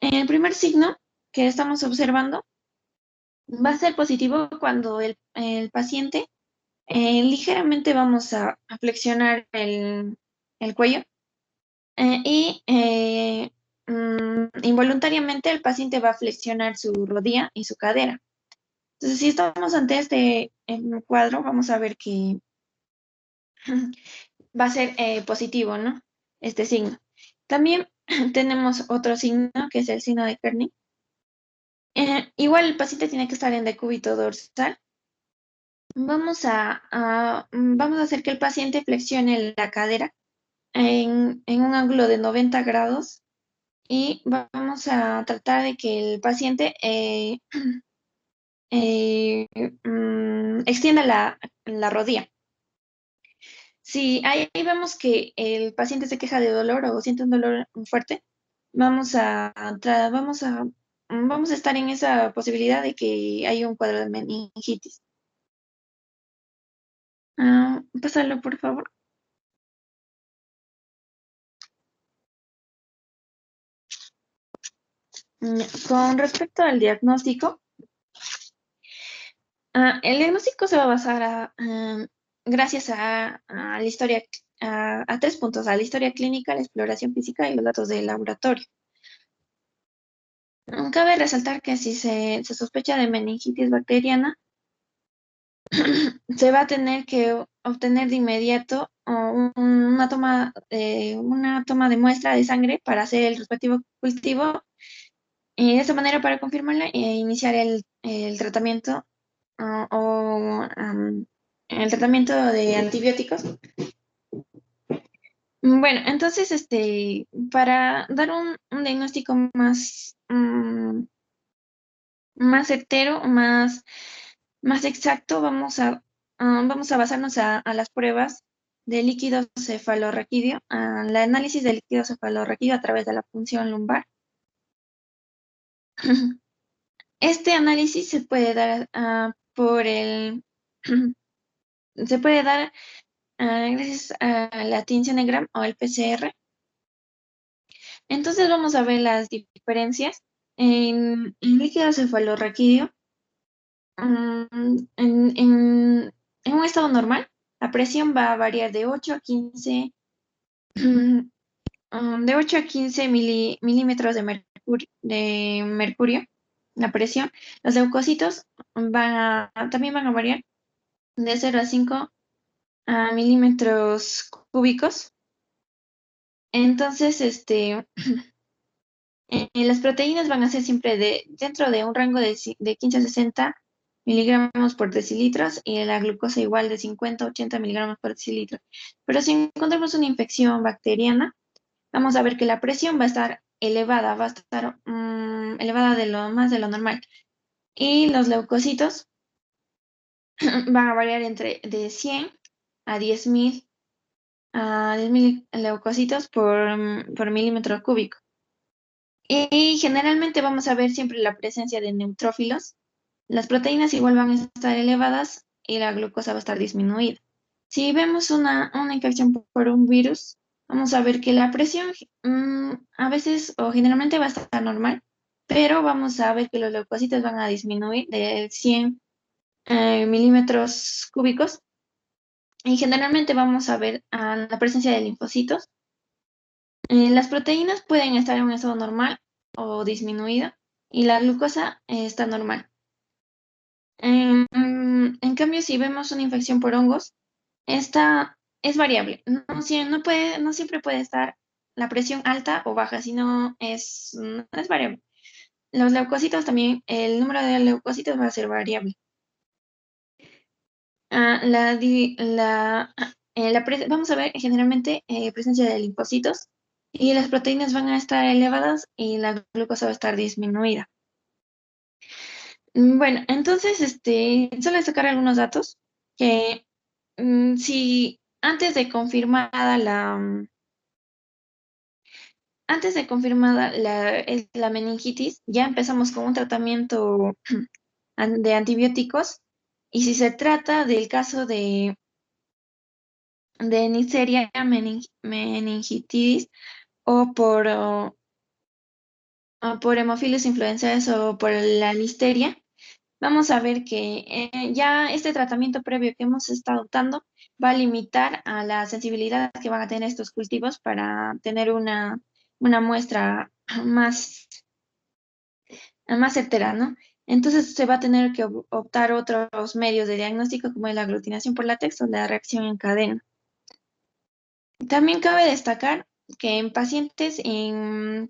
El primer signo que estamos observando va a ser positivo cuando el paciente ligeramente vamos a flexionar el cuello y involuntariamente el paciente va a flexionar su rodilla y su cadera. Entonces, si estamos ante este cuadro, vamos a ver que va a ser positivo, ¿no? Este signo. También tenemos otro signo, que es el signo de Kerning. Igual el paciente tiene que estar en decúbito dorsal. Vamos a hacer que el paciente flexione la cadera en un ángulo de 90 grados y vamos a tratar de que el paciente extienda la rodilla. Si ahí vemos que el paciente se queja de dolor o siente un dolor fuerte, vamos a estar en esa posibilidad de que haya un cuadro de meningitis. Pásalo, por favor. Con respecto al diagnóstico, el diagnóstico se va a basar gracias a la historia, a 3 puntos, a la historia clínica, la exploración física y los datos del laboratorio. Cabe resaltar que si se sospecha de meningitis bacteriana, se va a tener que obtener de inmediato una toma de muestra de sangre para hacer el respectivo cultivo y de esta manera para confirmarla e iniciar el tratamiento el tratamiento de antibióticos. Bueno, entonces, para dar un diagnóstico más certero, más exacto, vamos a basarnos a las pruebas de líquido cefalorraquídeo, al análisis del líquido cefalorraquídeo a través de la punción lumbar. Este análisis se puede dar se puede dar gracias a la tinción de Gram o el PCR. Entonces vamos a ver las diferencias. En líquido cefalorraquídeo, en un estado normal, la presión va a variar de 8 a 15, de 8 a 15 milímetros de mercurio, la presión. Los leucocitos también van a variar de 0 a 5 milímetros cúbicos. Entonces, las proteínas van a ser siempre dentro de un rango de 15 a 60 miligramos por decilitros y la glucosa igual de 50 a 80 miligramos por decilitro. Pero si encontramos una infección bacteriana, vamos a ver que la presión va a estar elevada, elevada de lo normal. Y los leucocitos van a variar de 100 a 10.000 leucocitos por milímetro cúbico. Y generalmente vamos a ver siempre la presencia de neutrófilos. Las proteínas igual van a estar elevadas y la glucosa va a estar disminuida. Si vemos una infección por un virus, vamos a ver que la presión a veces o generalmente va a estar normal, pero vamos a ver que los leucocitos van a disminuir de 100 milímetros cúbicos y generalmente vamos a ver la presencia de linfocitos. Las proteínas pueden estar en un estado normal o disminuido y la glucosa está normal. En cambio, si vemos una infección por hongos, esta es variable. No siempre puede estar la presión alta o baja, sino es variable. Los leucocitos también, el número de leucocitos va a ser variable. Vamos a ver generalmente presencia de linfocitos y las proteínas van a estar elevadas y la glucosa va a estar disminuida. Bueno, entonces, solo sacar algunos datos que si antes de confirmada antes de confirmada la meningitis, ya empezamos con un tratamiento de antibióticos. Y si se trata del caso de Neisseria meningitis o por Haemophilus influenzae o por la listeria, vamos a ver que ya este tratamiento previo que hemos estado dando va a limitar a la sensibilidad que van a tener estos cultivos para tener una muestra más certera, ¿no? Entonces se va a tener que optar otros medios de diagnóstico como es la aglutinación por látex o la reacción en cadena. También cabe destacar que en pacientes que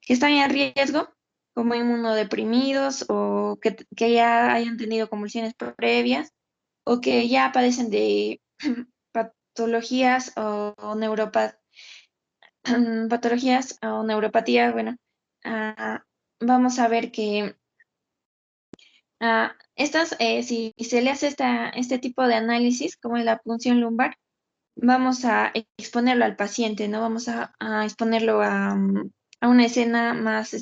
están en riesgo, como inmunodeprimidos o que ya hayan tenido convulsiones previas o que ya padecen de patologías o patologías o neuropatía, bueno, ah, vamos a ver que si se le hace este tipo de análisis, como es la punción lumbar, vamos a exponerlo al paciente, ¿no? Vamos a exponerlo a una escena más,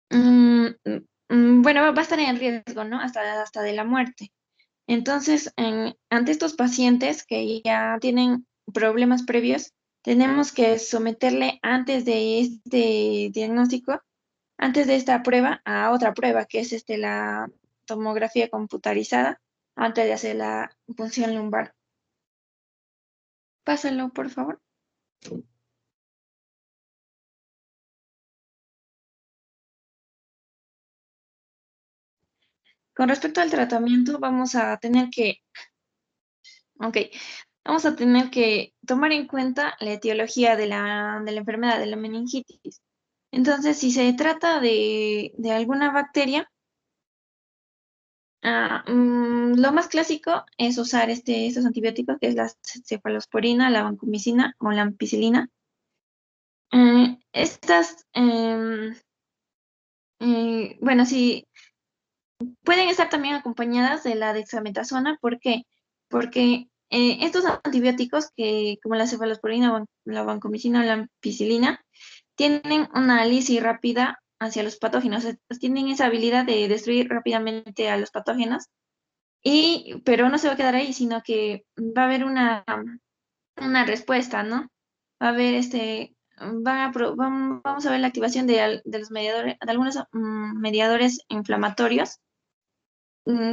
mm, bueno, va a estar en riesgo, ¿no? Hasta de la muerte. Entonces, ante estos pacientes que ya tienen problemas previos, tenemos que someterle antes de este diagnóstico, antes de esta prueba, a otra prueba, que es la tomografía computarizada, antes de hacer la punción lumbar. Pásalo, por favor. Con respecto al tratamiento, ok, vamos a tener que tomar en cuenta la etiología de la enfermedad de la meningitis. Entonces, si se trata de alguna bacteria, lo más clásico es usar estos antibióticos, que es la cefalosporina, la vancomicina o la ampicilina. Estas, bueno, sí, pueden estar también acompañadas de la dexametasona. ¿Por qué? Porque estos antibióticos, como la cefalosporina, la vancomicina o la ampicilina, tienen una lisis rápida hacia los patógenos. Tienen esa habilidad de destruir rápidamente a los patógenos, pero no se va a quedar ahí, sino que va a haber una respuesta, ¿no? Va a haber vamos a ver la activación de los mediadores, de algunos mediadores inflamatorios,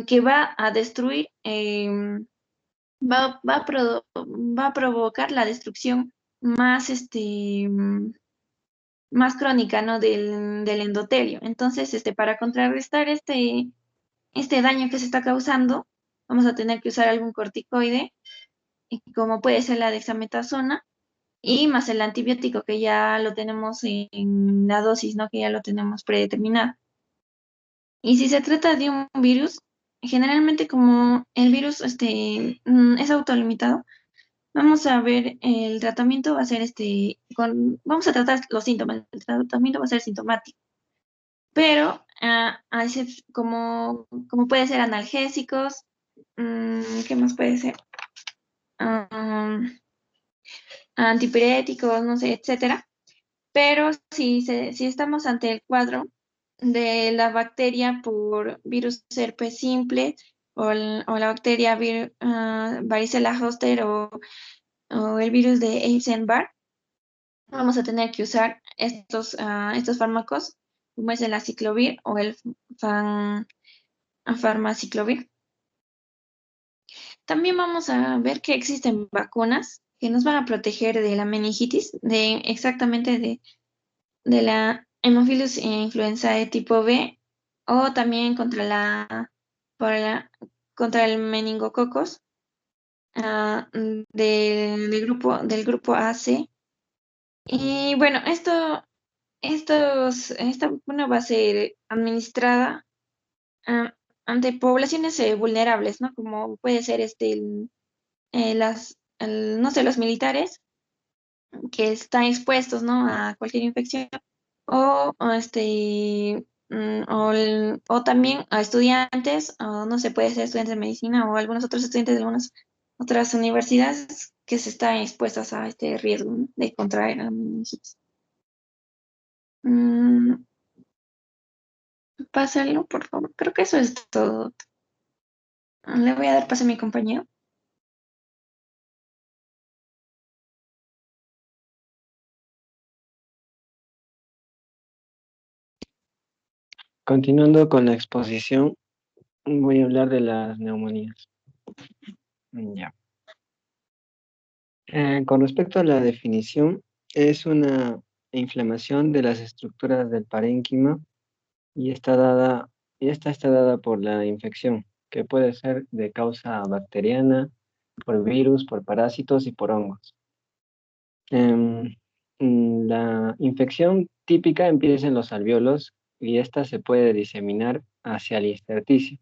que va a destruir, va a provocar la destrucción más, más crónica, ¿no? del endotelio. Entonces, para contrarrestar este daño que se está causando, vamos a tener que usar algún corticoide, como puede ser la dexametasona, y más el antibiótico que ya lo tenemos en la dosis, ¿no? Que ya lo tenemos predeterminado. Y si se trata de un virus, generalmente como el virus es autolimitado, vamos a ver, el tratamiento va a ser vamos a tratar los síntomas, el tratamiento va a ser sintomático, pero como puede ser analgésicos, ¿qué más puede ser? Ah, Antipiréticos, no sé, etcétera. Pero si estamos ante el cuadro de la bacteria por virus herpes simple o la bacteria varicela zoster o el virus de Epstein-Barr, vamos a tener que usar estos fármacos, como es el aciclovir o el farmaciclovir. También vamos a ver que existen vacunas que nos van a proteger de la meningitis, exactamente de la Haemophilus influenzae tipo B, o también contra el meningococos, del grupo AC. Y bueno, esta vacuna va a ser administrada ah, ante poblaciones vulnerables, ¿no? Como puede ser no sé, los militares que están expuestos, ¿no? A cualquier infección, o también a estudiantes, o no sé, puede ser estudiantes de medicina o algunos otros estudiantes de algunas otras universidades que se están expuestas a este riesgo, ¿no?, de contraer la meningitis. Mm, Pásalo, por favor. Creo que eso es todo. Le voy a dar paso a mi compañero. Continuando con la exposición, voy a hablar de las neumonías. Ya. Con respecto a la definición, es una inflamación de las estructuras del parénquima y esta está dada por la infección, que puede ser de causa bacteriana, por virus, por parásitos y por hongos. La infección típica empieza en los alvéolos y esta se puede diseminar hacia el intersticio,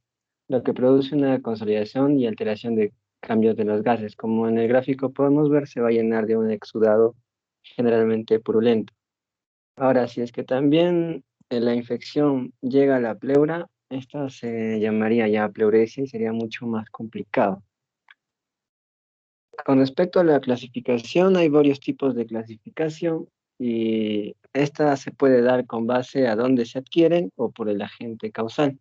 lo que produce una consolidación y alteración de cambios de los gases. Como en el gráfico podemos ver, se va a llenar de un exudado generalmente purulento. Ahora, si es que también la infección llega a la pleura, esta se llamaría ya pleuresia y sería mucho más complicado. Con respecto a la clasificación, hay varios tipos de clasificación y esta se puede dar con base a dónde se adquieren o por el agente causal.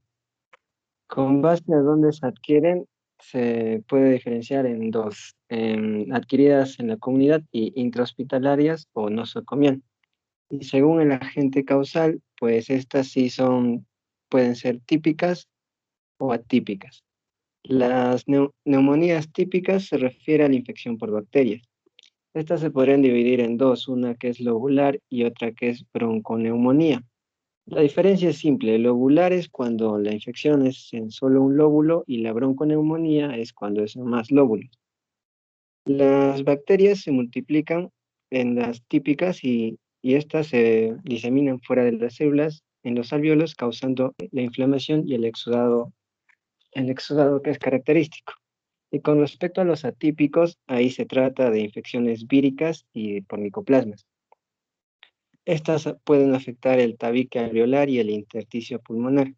Con base a dónde se adquieren, se puede diferenciar en dos, adquiridas en la comunidad y intrahospitalarias o nosocomial. Y según el agente causal, pues estas sí pueden ser típicas o atípicas. Las neumonías típicas se refiere a la infección por bacterias. Estas se podrían dividir en dos, una que es lobular y otra que es bronconeumonía. La diferencia es simple, lobular es cuando la infección es en solo un lóbulo y la bronconeumonía es cuando es en más lóbulos. Las bacterias se multiplican en las típicas y estas se diseminan fuera de las células en los alvéolos causando la inflamación y el exudado que es característico. Y con respecto a los atípicos, ahí se trata de infecciones víricas y por micoplasmas. Estas pueden afectar el tabique alveolar y el intersticio pulmonar.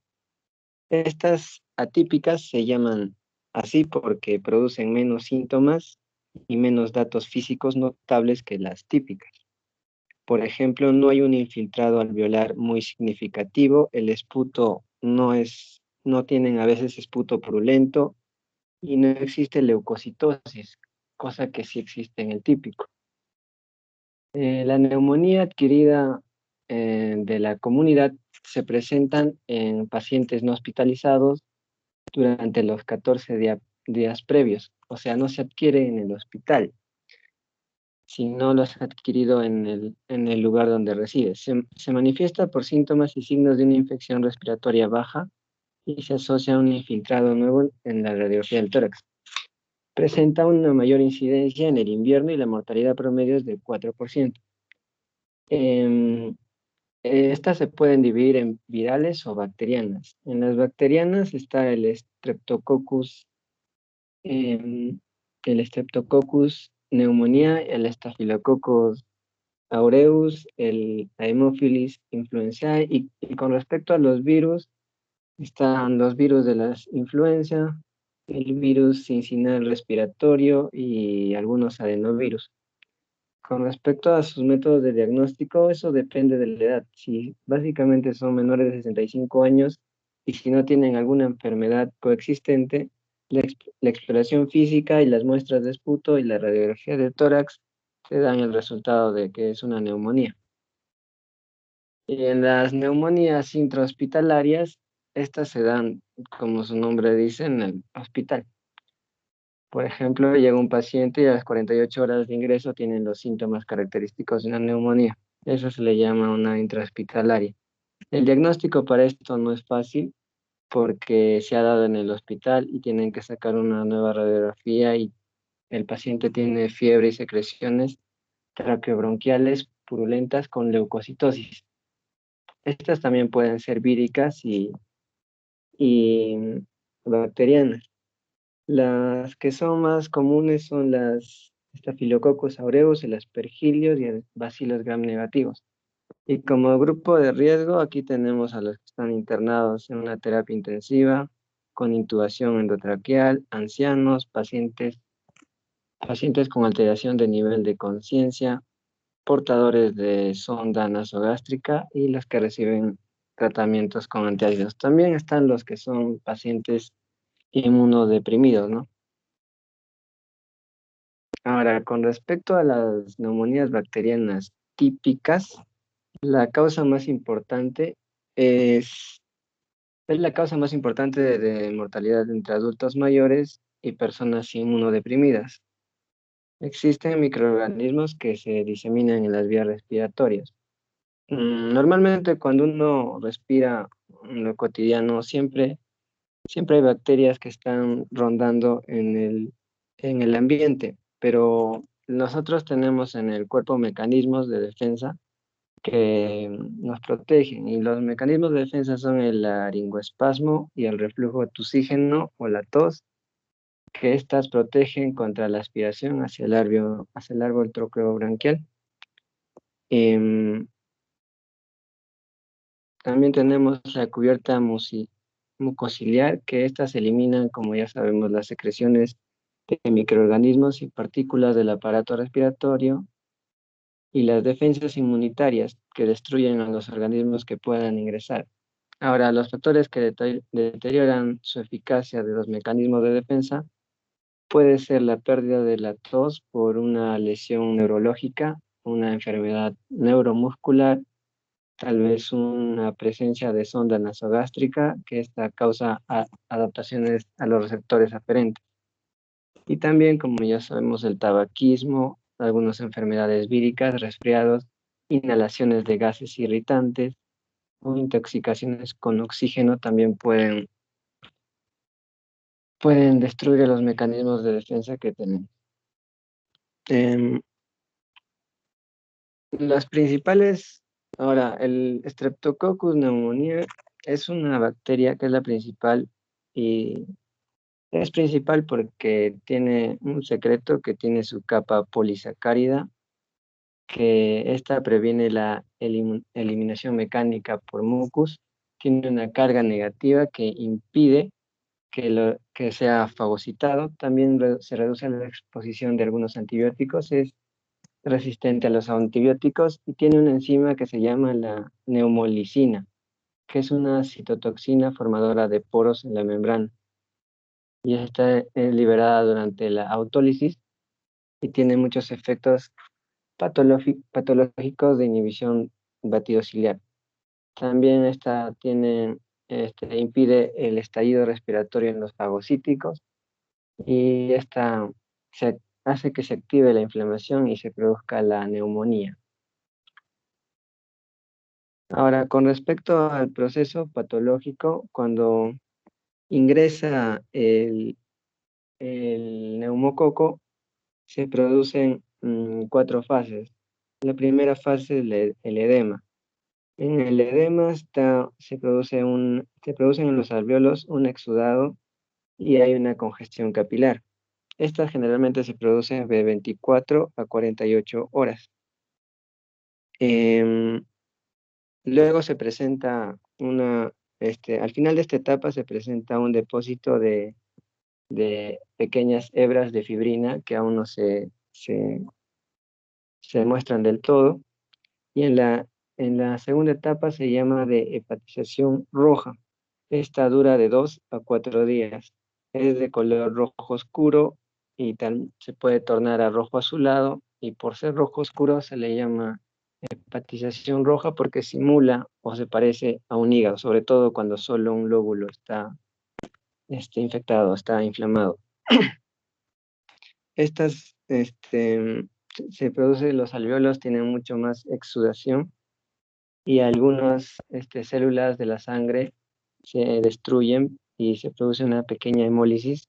Estas atípicas se llaman así porque producen menos síntomas y menos datos físicos notables que las típicas. Por ejemplo, no hay un infiltrado alveolar muy significativo, el esputo no tienen a veces esputo purulento y no existe leucocitosis, cosa que sí existe en el típico. La neumonía adquirida de la comunidad se presentan en pacientes no hospitalizados durante los 14 días previos, o sea, no se adquiere en el hospital, sino lo has adquirido en el lugar donde reside. Se manifiesta por síntomas y signos de una infección respiratoria baja y se asocia a un infiltrado nuevo en la radiografía del tórax. Presenta una mayor incidencia en el invierno y la mortalidad promedio es del 4%. Estas se pueden dividir en virales o bacterianas. En las bacterianas está em, el Streptococcus pneumoniae, el Staphylococcus aureus, el Haemophilus influenzae y con respecto a los virus, están los virus de la influenza, el virus cincinal respiratorio y algunos adenovirus. Con respecto a sus métodos de diagnóstico, eso depende de la edad. Si básicamente son menores de 65 años y si no tienen alguna enfermedad coexistente, la exploración física y las muestras de esputo y la radiografía de tórax te dan el resultado de que es una neumonía. Y en las neumonías intrahospitalarias, estas se dan, como su nombre dice, en el hospital. Por ejemplo, llega un paciente y a las 48 horas de ingreso tienen los síntomas característicos de una neumonía. Eso se le llama una intrahospitalaria. El diagnóstico para esto no es fácil porque se ha dado en el hospital y tienen que sacar una nueva radiografía y el paciente tiene fiebre y secreciones traqueobronquiales purulentas con leucocitosis. Estas también pueden ser víricas y bacterianas. Las que son más comunes son las Staphylococcus aureus, el Aspergillus y el Bacillus gram negativos. Y como grupo de riesgo, aquí tenemos a los que están internados en una terapia intensiva, con intubación endotraqueal, ancianos, pacientes pacientes con alteración de nivel de conciencia, portadores de sonda nasogástrica y los que reciben tratamientos con antiácidos. También están los que son pacientes inmunodeprimidos, ¿no? Ahora, con respecto a las neumonías bacterianas típicas, la causa más importante es, es la causa más importante de mortalidad entre adultos mayores y personas inmunodeprimidas. Existen microorganismos que se diseminan en las vías respiratorias. Normalmente cuando uno respira en lo cotidiano, siempre hay bacterias que están rondando en el ambiente, pero nosotros tenemos en el cuerpo mecanismos de defensa que nos protegen, y los mecanismos de defensa son el laringoespasmo y el reflujo tusígeno o la tos, que estas protegen contra la aspiración hacia el árbol troqueobranquial. Em, También tenemos la cubierta mucociliar, que estas eliminan, como ya sabemos, las secreciones de microorganismos y partículas del aparato respiratorio, y las defensas inmunitarias, que destruyen a los organismos que puedan ingresar. Ahora, los factores que deterioran su eficacia de los mecanismos de defensa puede ser la pérdida de la tos por una lesión neurológica, una enfermedad neuromuscular, tal vez una presencia de sonda nasogástrica, que esta causa adaptaciones a los receptores aferentes. Y también, como ya sabemos, el tabaquismo, algunas enfermedades víricas, resfriados, inhalaciones de gases irritantes o intoxicaciones con oxígeno también pueden destruir los mecanismos de defensa que tenemos. Las principales, ahora, el Streptococcus pneumoniae es una bacteria que es la principal, y es principal porque tiene un secreto, que tiene su capa polisacárida, que esta previene la eliminación mecánica por mucus, tiene una carga negativa que impide que sea fagocitado, también se reduce la exposición de algunos antibióticos, es resistente a los antibióticos y tiene una enzima que se llama la neumolicina, que es una citotoxina formadora de poros en la membrana, y esta es liberada durante la autólisis y tiene muchos efectos patológicos de inhibición batidociliar. También esta impide el estallido respiratorio en los fagocíticos, y esta hace que se active la inflamación y se produzca la neumonía. Ahora, con respecto al proceso patológico, cuando ingresa el neumococo, se producen 4 fases. La primera fase es el edema. En el edema se produce en los alvéolos un exudado y hay una congestión capilar. Esta generalmente se produce de 24 a 48 horas. Luego se presenta al final de esta etapa se presenta un depósito de pequeñas hebras de fibrina que aún no se muestran del todo. Y en la segunda etapa se llama de hepatización roja. Esta dura de 2 a 4 días. Es de color rojo oscuro y se puede tornar a rojo azulado, y por ser rojo oscuro se le llama hepatización roja porque simula o se parece a un hígado, sobre todo cuando solo un lóbulo está infectado, está inflamado. Estas se producen, los alvéolos tienen mucho más exudación, y algunas células de la sangre se destruyen y se produce una pequeña hemólisis.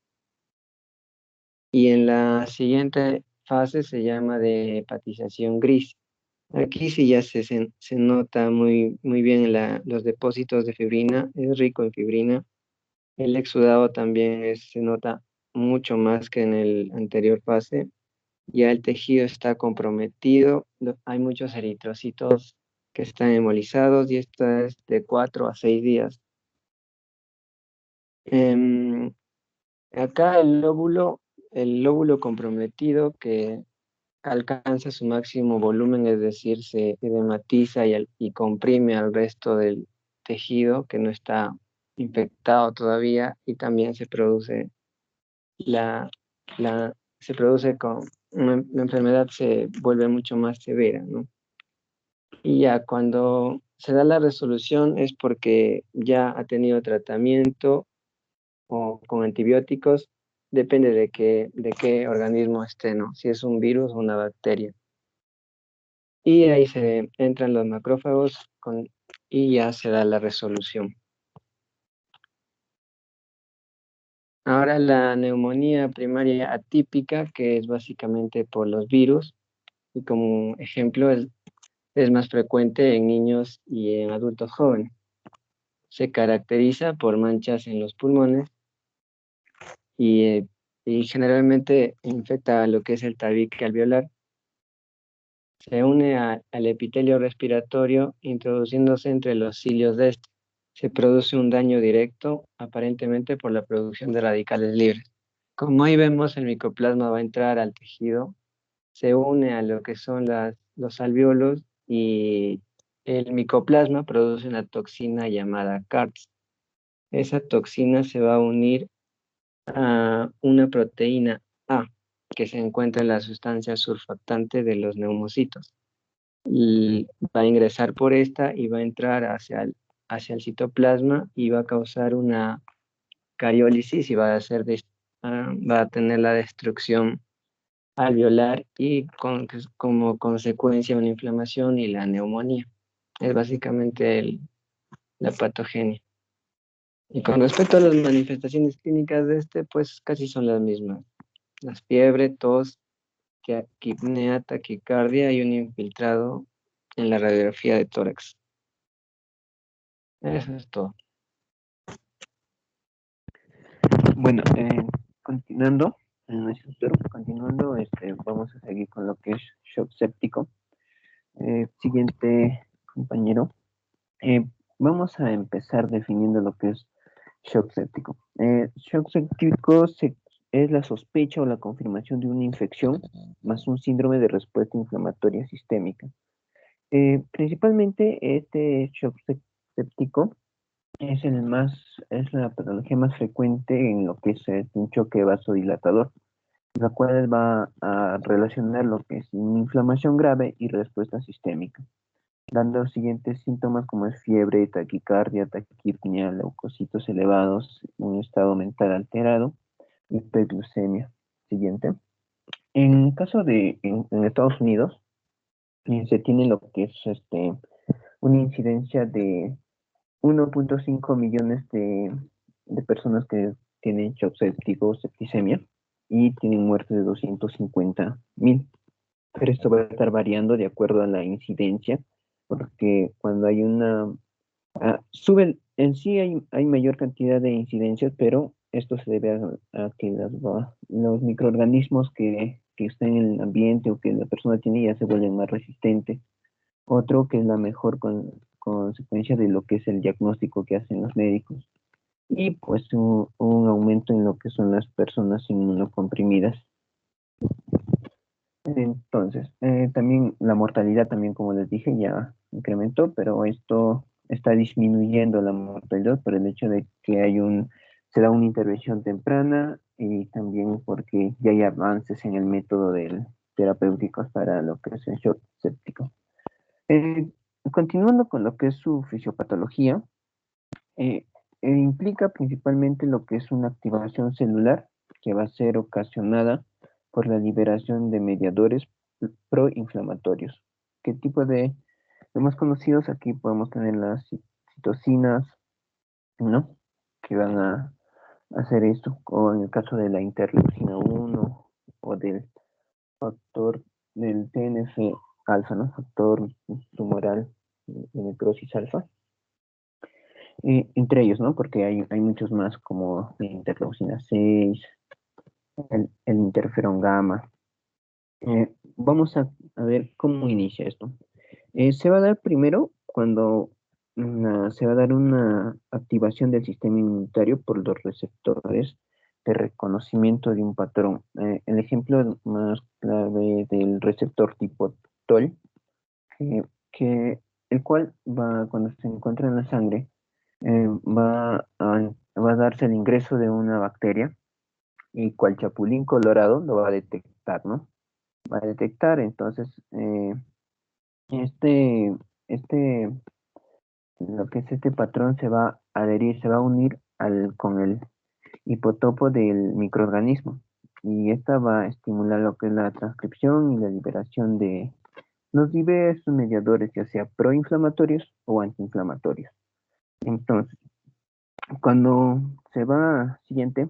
Y en la siguiente fase se llama de hepatización gris. Aquí sí ya se nota muy bien los depósitos de fibrina, es rico en fibrina. El exudado también se nota mucho más que en el anterior fase. Ya el tejido está comprometido, hay muchos eritrocitos que están hemolizados, y esto es de 4 a 6 días. Acá el lóbulo el lóbulo comprometido que alcanza su máximo volumen, es decir, se edematiza y comprime al resto del tejido que no está infectado todavía, y también se produce la, se produce con la enfermedad, se vuelve mucho más severa, ¿no? Y ya cuando se da la resolución es porque ya ha tenido tratamiento o con antibióticos, depende de qué organismo esté, ¿no? Si es un virus o una bacteria. Y ahí se entran los macrófagos y ya se da la resolución. Ahora la neumonía primaria atípica, que es básicamente por los virus, y como ejemplo es más frecuente en niños y en adultos jóvenes. Se caracteriza por manchas en los pulmones y, y generalmente infecta lo que es el tabique alveolar. Se une al epitelio respiratorio introduciéndose entre los cilios de este. Se produce un daño directo, aparentemente por la producción de radicales libres. Como ahí vemos, el micoplasma va a entrar al tejido, se une a lo que son los alvéolos, y el micoplasma produce una toxina llamada CARTS. Esa toxina se va a unir a una proteína A que se encuentra en la sustancia surfactante de los neumocitos, y va a ingresar por esta y va a entrar hacia el citoplasma y va a causar una cariólisis y va a tener la destrucción alveolar y como consecuencia una inflamación y la neumonía. Es básicamente la patogenia. Y con respecto a las manifestaciones clínicas de pues casi son las mismas. Las fiebre, tos, apnea, taquicardia y un infiltrado en la radiografía de tórax. Eso es todo. Bueno, continuando, continuando, vamos a seguir con lo que es shock séptico. Siguiente compañero. Vamos a empezar definiendo lo que es shock séptico. Shock séptico es la sospecha o la confirmación de una infección más un síndrome de respuesta inflamatoria sistémica. Principalmente este shock séptico es la patología más frecuente en lo que es un choque vasodilatador, la cual va a relacionar lo que es inflamación grave y respuesta sistémica, dando los siguientes síntomas como es fiebre, taquicardia, taquipnea, leucocitos elevados, un estado mental alterado, hiperglucemia. Siguiente. En caso en Estados Unidos, se tiene lo que es una incidencia de 1.5 millones de personas que tienen shock séptico o septicemia y tienen muerte de 250,000. Pero esto va a estar variando de acuerdo a la incidencia, porque cuando hay en sí hay mayor cantidad de incidencias, pero esto se debe a que los microorganismos que están en el ambiente o que la persona tiene ya se vuelven más resistentes. Otro que es la mejor consecuencia de lo que es el diagnóstico que hacen los médicos. Y pues un aumento en lo que son las personas inmunocomprimidas. Entonces, también la mortalidad, también como les dije, ya incrementó, pero esto está disminuyendo la mortalidad por el hecho de que se da una intervención temprana y también porque ya hay avances en el método terapéuticos para lo que es el shock séptico. Continuando con lo que es su fisiopatología, implica principalmente lo que es una activación celular que va a ser ocasionada por la liberación de mediadores proinflamatorios. ¿Qué tipo de más conocidos? Aquí podemos tener las citocinas, ¿no? Que van a hacer esto, o en el caso de la interleucina 1 o del factor del TNF alfa, ¿no? Factor tumoral de necrosis alfa. Entre ellos, ¿no? Porque hay muchos más como la interleucina 6, el interferón gamma. Vamos a ver cómo inicia esto. Se va a dar primero cuando se va a dar una activación del sistema inmunitario por los receptores de reconocimiento de un patrón. El ejemplo más clave del receptor tipo TOL, que el cual va, cuando se encuentra en la sangre, va a darse el ingreso de una bacteria y cual chapulín colorado lo va a detectar, ¿no? Va a detectar, entonces, este, este, lo que es este patrón se va a adherir, se va a unir con el hipotopo del microorganismo y esta va a estimular lo que es la transcripción y la liberación de los diversos mediadores, ya sea proinflamatorios o antiinflamatorios. Entonces, cuando se va siguiente,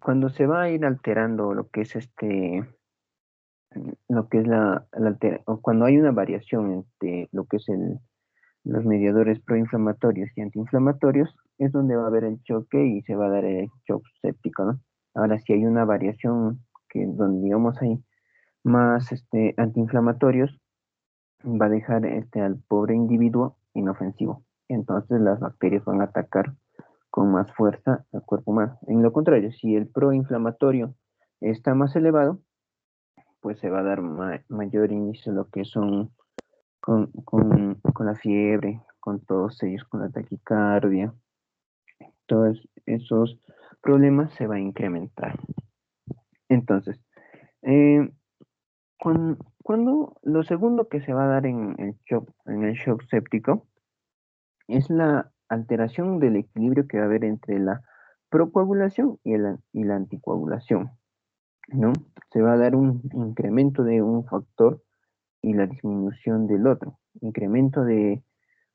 cuando se va a ir alterando lo que es lo que es o cuando hay una variación entre lo que es los mediadores proinflamatorios y antiinflamatorios, es donde va a haber el choque y se va a dar el shock séptico, ¿no? Ahora, si hay una variación donde digamos hay más antiinflamatorios, va a dejar al pobre individuo inofensivo. Entonces las bacterias van a atacar con más fuerza al cuerpo humano. En lo contrario, si el proinflamatorio está más elevado, pues se va a dar mayor inicio a lo que son con la fiebre, con todos ellos, con la taquicardia. Todos esos problemas se va a incrementar. Entonces, cuando lo segundo que se va a dar en el shock séptico es la alteración del equilibrio que va a haber entre la procoagulación y la anticoagulación, ¿no? Se va a dar un incremento de un factor y la disminución del otro, incremento de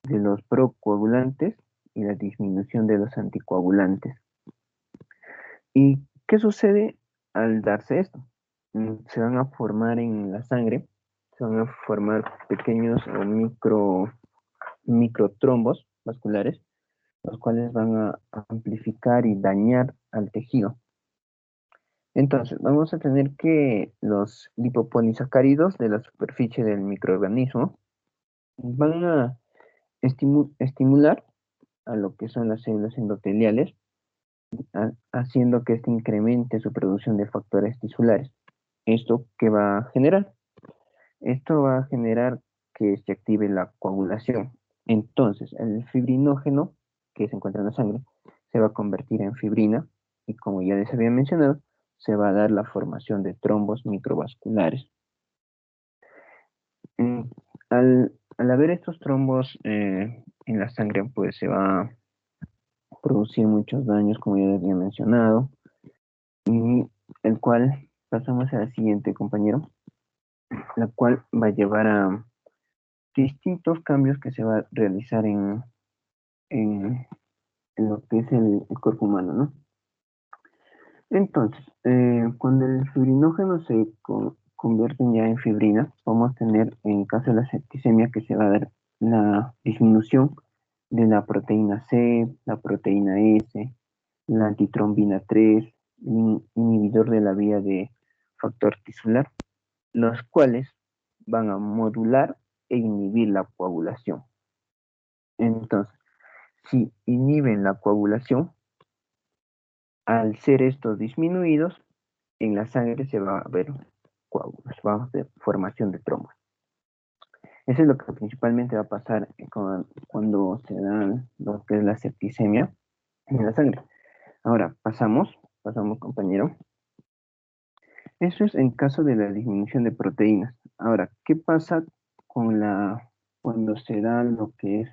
los procoagulantes y la disminución de los anticoagulantes. ¿Y qué sucede al darse esto? Se van a formar en la sangre, se van a formar pequeños o microtrombos vasculares, los cuales van a amplificar y dañar al tejido. Entonces, vamos a tener que los lipopolisacáridos de la superficie del microorganismo van a estimular a lo que son las células endoteliales, haciendo que éste incremente su producción de factores tisulares. ¿Esto qué va a generar? Esto va a generar que se active la coagulación. Entonces, el fibrinógeno que se encuentra en la sangre se va a convertir en fibrina y, como ya les había mencionado, se va a dar la formación de trombos microvasculares. Al haber estos trombos en la sangre, pues se va a producir muchos daños, como ya les había mencionado, y el cual pasamos a la siguiente, compañero, la cual va a llevar a distintos cambios que se va a realizar en lo que es el cuerpo humano, ¿no? Entonces, cuando el fibrinógeno se convierte ya en fibrina, vamos a tener, en caso de la septicemia, que se va a dar la disminución de la proteína C, la proteína S, la antitrombina 3, el inhibidor de la vía de factor tisular, los cuales van a modular e inhibir la coagulación. Entonces, si inhiben la coagulación, al ser estos disminuidos, en la sangre se va a ver coágulos, va a haber formación de trombos. Eso es lo que principalmente va a pasar cuando se da lo que es la septicemia en la sangre. Ahora, pasamos, compañero. Eso es en caso de la disminución de proteínas. Ahora, ¿qué pasa cuando se da lo que es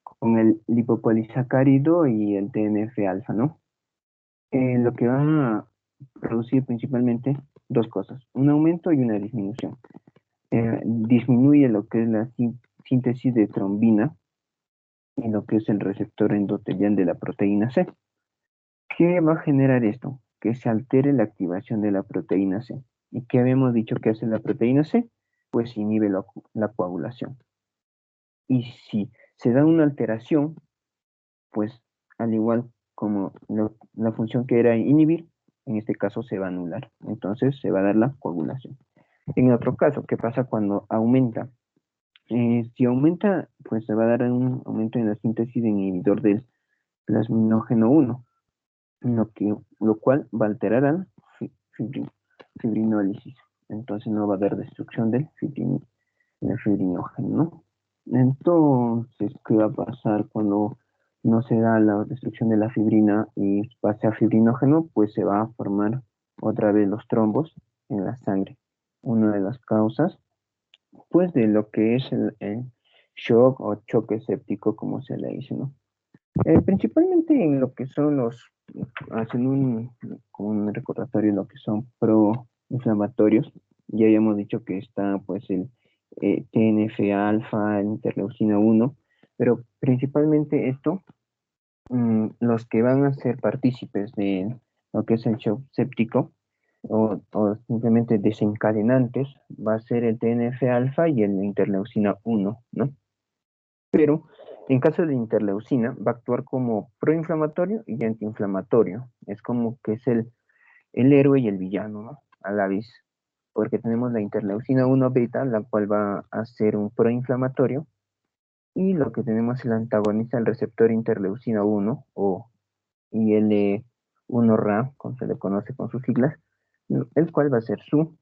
con el lipopolisacárido y el TNF-alfa, ¿no? Lo que van a producir principalmente dos cosas, un aumento y una disminución. Disminuye lo que es la síntesis de trombina y lo que es el receptor endotelial de la proteína C. ¿Qué va a generar esto? Que se altere la activación de la proteína C. ¿Y qué habíamos dicho que hace la proteína C? Pues inhibe la coagulación. Y si se da una alteración, pues al igual como la función que era inhibir, en este caso se va a anular. Entonces se va a dar la coagulación. En otro caso, ¿qué pasa cuando aumenta? Si aumenta, pues se va a dar un aumento en la síntesis de inhibidor del plasminógeno 1. lo cual va a alterar al fibrinólisis. Entonces no va a haber destrucción del fibrinógeno, ¿no? Entonces, ¿qué va a pasar cuando no se da la destrucción de la fibrina y pase a fibrinógeno? Pues se va a formar otra vez los trombos en la sangre. Una de las causas, pues, de lo que es el shock o choque séptico, como se le dice, ¿no? Principalmente en lo que son haciendo un recordatorio, lo que son proinflamatorios. Ya habíamos dicho que está pues el TNF-alfa, interleucina 1, pero principalmente los que van a ser partícipes de lo que es el shock séptico o simplemente desencadenantes, va a ser el TNF-alfa y el interleucina 1, ¿no? Pero en caso de interleucina va a actuar como proinflamatorio y antiinflamatorio. Es como que es el héroe y el villano, ¿no? A la vez. Porque tenemos la interleucina 1 beta, la cual va a ser un proinflamatorio, y lo que tenemos es el antagonista del receptor interleucina 1 o IL-1RA, como se le conoce con sus siglas, el cual va a ser su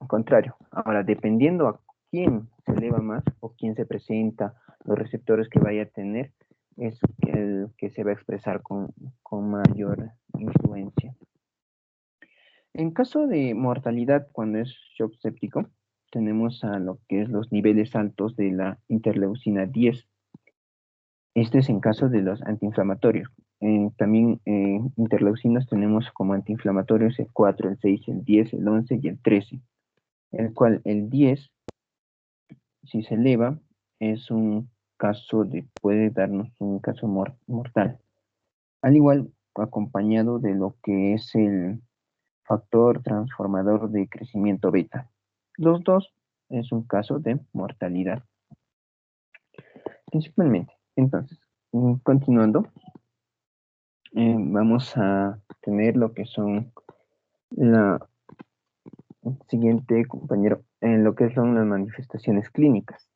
contrario. Ahora, dependiendo a quién se eleva más o quién se presenta, los receptores que vaya a tener, es el que se va a expresar con mayor influencia. En caso de mortalidad, cuando es shock séptico, tenemos a lo que es los niveles altos de la interleucina 10. Este es en caso de los antiinflamatorios. También interleucinas tenemos como antiinflamatorios el 4, el 6, el 10, el 11 y el 13. El cual el 10, si se eleva, es un caso puede darnos un caso mortal. Al igual, acompañado de lo que es el factor transformador de crecimiento beta. Los dos es un caso de mortalidad. Principalmente. Entonces, continuando, vamos a tener lo que son la siguiente, compañero, en lo que son las manifestaciones clínicas.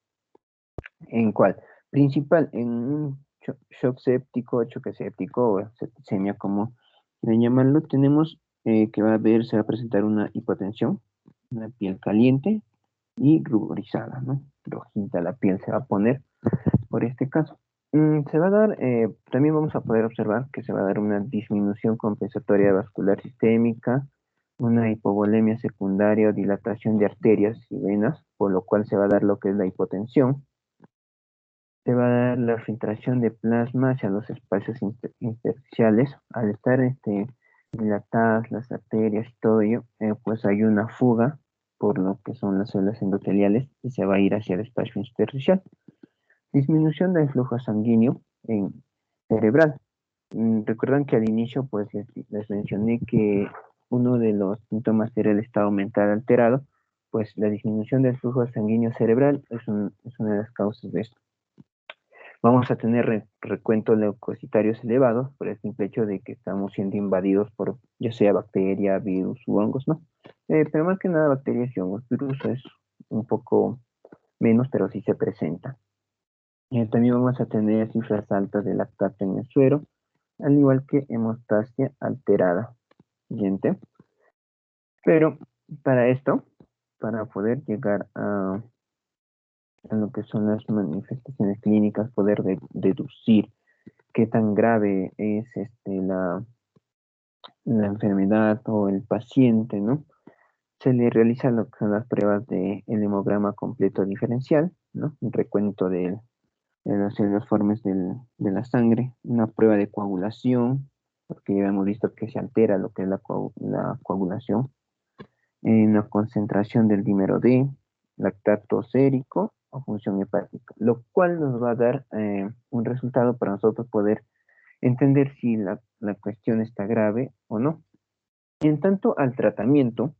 ¿En cuál? Principal, en un shock séptico, choque séptico o septicemia, como le llamarlo, tenemos que se va a presentar una hipotensión, una piel caliente y ruborizada, ¿no? Rojita la piel se va a poner por este caso. Se va a dar, también vamos a poder observar que se va a dar una disminución compensatoria vascular sistémica, una hipovolemia secundaria o dilatación de arterias y venas, por lo cual se va a dar lo que es la hipotensión. Se va a dar la filtración de plasma hacia los espacios intersticiales. Al estar dilatadas las arterias y todo ello, pues hay una fuga por lo que son las células endoteliales y se va a ir hacia el espacio intersticial. Disminución del flujo sanguíneo cerebral. Recuerdan que al inicio pues les mencioné que uno de los síntomas era el estado mental alterado, pues la disminución del flujo sanguíneo cerebral es una de las causas de esto. Vamos a tener recuentos leucocitarios elevados por el simple hecho de que estamos siendo invadidos por ya sea bacteria, virus u hongos, ¿no? Pero más que nada bacterias y hongos. Virus es un poco menos, pero sí se presenta. También vamos a tener cifras altas de lactato en el suero, al igual que hemostasia alterada. Siguiente. Pero para esto, para poder llegar a lo que son las manifestaciones clínicas, poder deducir qué tan grave es la enfermedad o el paciente, ¿no? Se le realiza lo que son las pruebas del hemograma completo diferencial, ¿no? Un recuento de las células formes de la sangre, una prueba de coagulación, porque ya hemos visto que se altera lo que es la coagulación, una concentración del dímero D, lactato sérico o función hepática, lo cual nos va a dar un resultado para nosotros poder entender si la cuestión está grave o no. En tanto al tratamiento,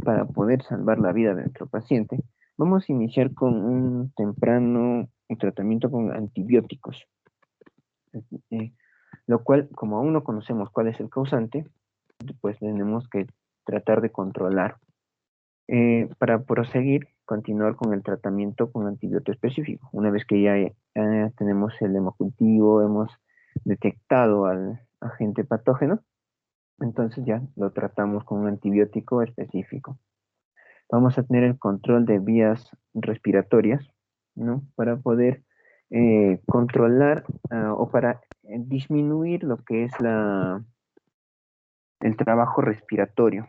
para poder salvar la vida de nuestro paciente, vamos a iniciar con un temprano tratamiento con antibióticos, lo cual, como aún no conocemos cuál es el causante, pues tenemos que tratar de controlar. Para proseguir, continuar con el tratamiento con antibiótico específico. Una vez que ya tenemos el hemocultivo, hemos detectado al agente patógeno, Entonces ya lo tratamos con un antibiótico específico. Vamos a tener el control de vías respiratorias, ¿no? Para poder controlar o para disminuir lo que es el trabajo respiratorio.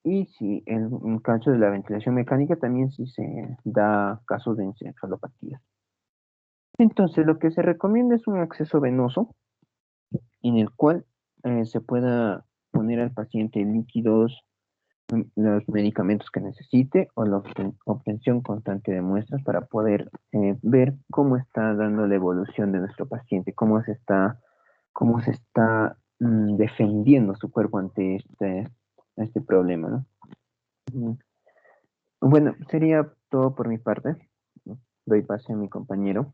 Y si en caso de la ventilación mecánica también sí se da casos de encefalopatía. Entonces lo que se recomienda es un acceso venoso en el cual se pueda poner al paciente líquidos, los medicamentos que necesite o la obtención constante de muestras para poder ver cómo está dando la evolución de nuestro paciente, cómo se está defendiendo su cuerpo ante este problema, ¿no? Mm. Bueno, sería todo por mi parte. Doy pase a mi compañero.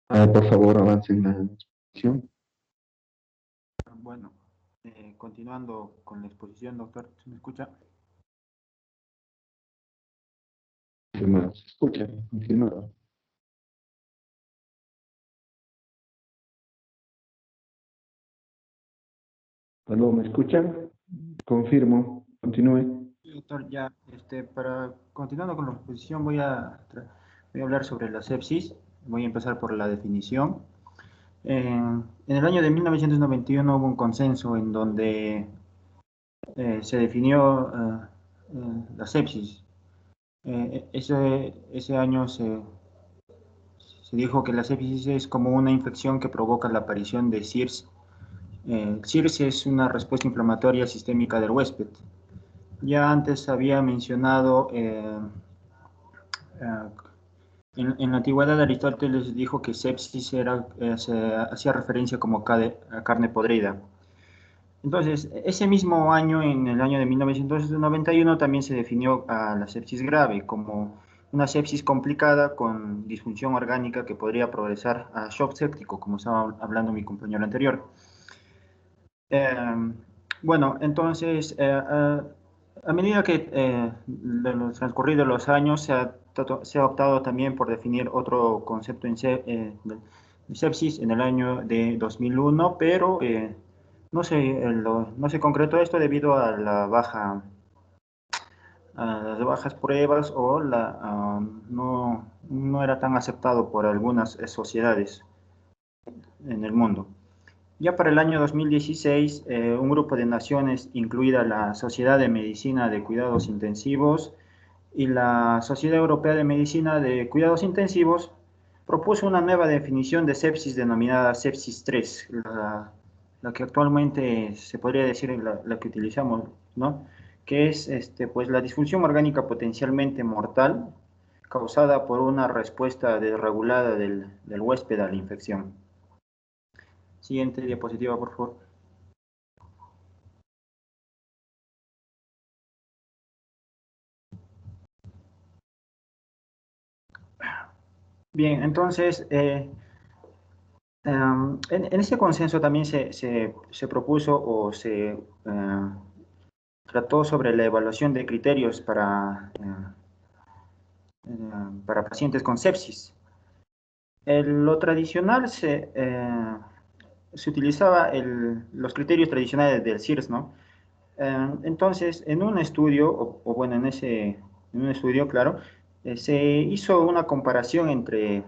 Por favor, avancen la exposición. Bueno, continuando con la exposición, doctor, ¿se me escucha? Confirmado. ¿Se escucha? Confirmado. ¿Aló, me escuchan? Confirmo. Continúe. Sí, doctor, ya, continuando con la exposición, voy a hablar sobre la sepsis. Voy a empezar por la definición. En el año de 1991 hubo un consenso en donde se definió la sepsis. Ese año se dijo que la sepsis es como una infección que provoca la aparición de SIRS. SIRS es una respuesta inflamatoria sistémica del huésped. Ya antes había mencionado, en la antigüedad Aristóteles dijo que sepsis se hacía referencia como a carne podrida. Entonces, ese mismo año, en el año de 1991, también se definió a la sepsis grave como una sepsis complicada con disfunción orgánica que podría progresar a shock séptico, como estaba hablando mi compañero anterior. Bueno, entonces, a medida que de lo transcurrido de los años se ha optado también por definir otro concepto de sepsis en el año de 2001, pero no se concretó esto debido a las bajas pruebas o no era tan aceptado por algunas sociedades en el mundo. Ya para el año 2016, un grupo de naciones, incluida la Sociedad de Medicina de Cuidados Intensivos y la Sociedad Europea de Medicina de Cuidados Intensivos, propuso una nueva definición de sepsis denominada sepsis 3, la que actualmente se podría decir la que utilizamos, ¿no? Que es pues, la disfunción orgánica potencialmente mortal causada por una respuesta desregulada del huésped a la infección. Siguiente diapositiva, por favor. Bien, entonces, en ese consenso también se propuso o se trató sobre la evaluación de criterios para pacientes con sepsis. Lo tradicional se utilizaba los criterios tradicionales del SIRS, ¿no? Entonces, en un estudio, o bueno, en un estudio, claro, se hizo una comparación entre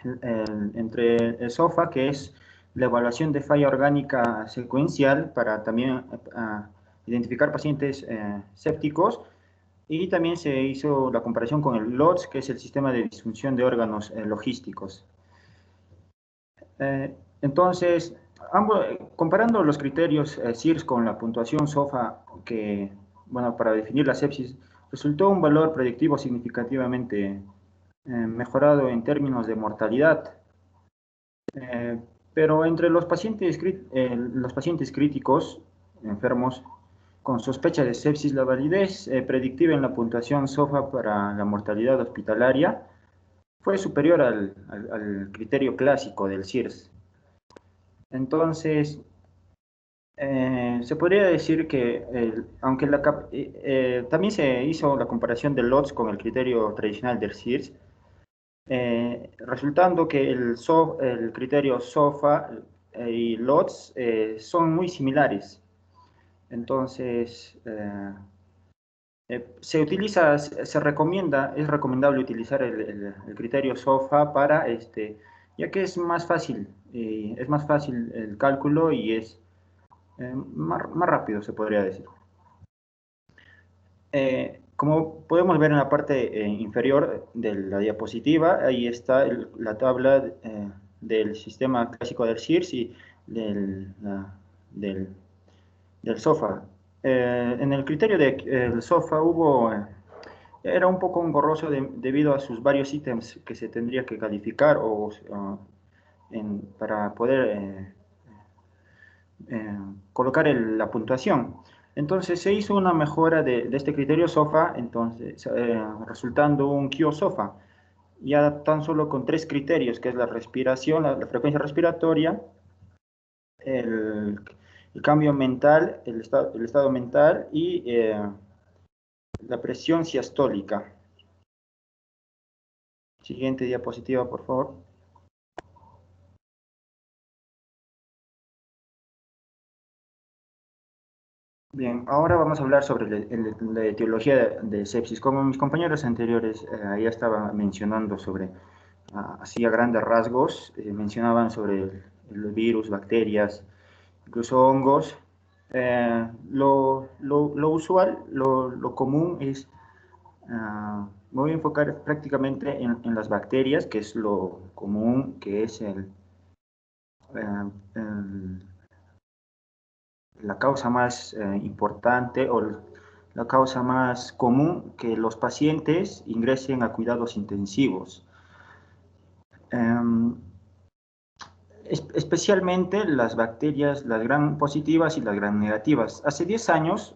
el SOFA, que es la evaluación de falla orgánica secuencial para también identificar pacientes sépticos, y también se hizo la comparación con el LOTS, que es el sistema de disfunción de órganos logísticos. Entonces, comparando los criterios SIRS con la puntuación SOFA, bueno, para definir la sepsis, resultó un valor predictivo significativamente mejorado en términos de mortalidad. Pero entre los pacientes críticos, enfermos, con sospecha de sepsis, la validez predictiva en la puntuación SOFA para la mortalidad hospitalaria fue superior al criterio clásico del SIRS. Entonces, Se podría decir que, aunque también se hizo la comparación de LOTS con el criterio tradicional del SIRS, resultando que el criterio SOFA y LOTS son muy similares. Entonces, se recomienda, es recomendable utilizar el criterio SOFA para, ya que es más fácil el cálculo y es más rápido, se podría decir. Como podemos ver en la parte inferior de la diapositiva, ahí está la tabla del sistema clásico del SIRS y del SOFA. En el criterio del SOFA era un poco engorroso debido a sus varios ítems que se tendría que calificar para poder colocar la puntuación. Entonces se hizo una mejora de este criterio SOFA, entonces, resultando un QSOFA, ya tan solo con 3 criterios, que es la respiración, la frecuencia respiratoria, el cambio mental, el estado mental y la presión siastólica. Siguiente diapositiva, por favor. Bien, ahora vamos a hablar sobre la etiología de sepsis. Como mis compañeros anteriores ya estaban mencionando sobre, así a grandes rasgos, mencionaban sobre el virus, bacterias, incluso hongos. Lo usual, lo común es, me voy a enfocar prácticamente en las bacterias, que es lo común, que es la causa más importante o la causa más común que los pacientes ingresen a cuidados intensivos. Especialmente las bacterias, las gram positivas y las gram negativas. Hace 10 años,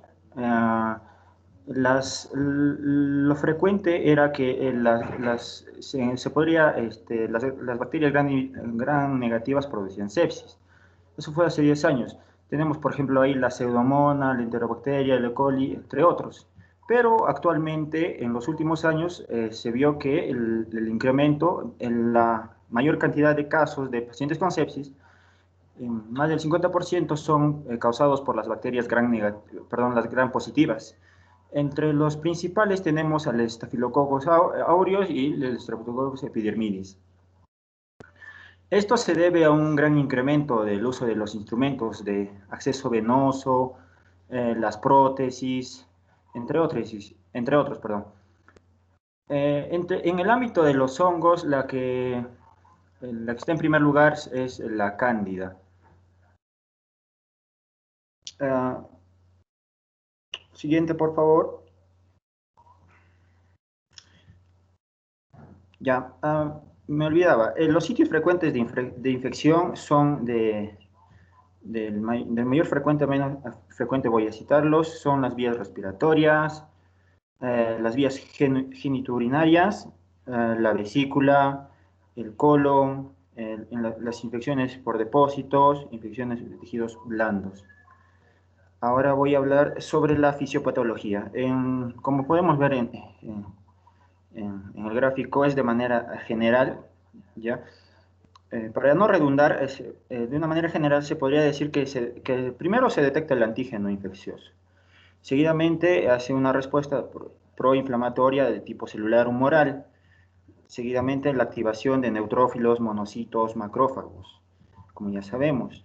lo frecuente era que las bacterias gram negativas producían sepsis. Eso fue hace 10 años. Tenemos, por ejemplo, ahí la Pseudomonas, la Enterobacteria, el E. coli, entre otros. Pero actualmente, en los últimos años, se vio que el incremento en la mayor cantidad de casos de pacientes con sepsis, más del 50% son causados por las bacterias las gram positivas. Entre los principales tenemos al Staphylococcus aureus y el Streptococcus epidermidis. Esto se debe a un gran incremento del uso de los instrumentos de acceso venoso, las prótesis, entre otros, perdón. En el ámbito de los hongos, la que está en primer lugar es la cándida. Siguiente, por favor. Ya, me olvidaba. Los sitios frecuentes de infección son del mayor frecuente a menos frecuente, voy a citarlos, son las vías respiratorias, las vías genitourinarias, la vesícula, el colon, las infecciones por depósitos, infecciones de tejidos blandos. Ahora voy a hablar sobre la fisiopatología. Como podemos ver en el gráfico, es de manera general, ¿ya? Para no redundar, de una manera general se podría decir que primero se detecta el antígeno infeccioso. Seguidamente hace una respuesta proinflamatoria de tipo celular humoral. Seguidamente la activación de neutrófilos, monocitos, macrófagos, como ya sabemos.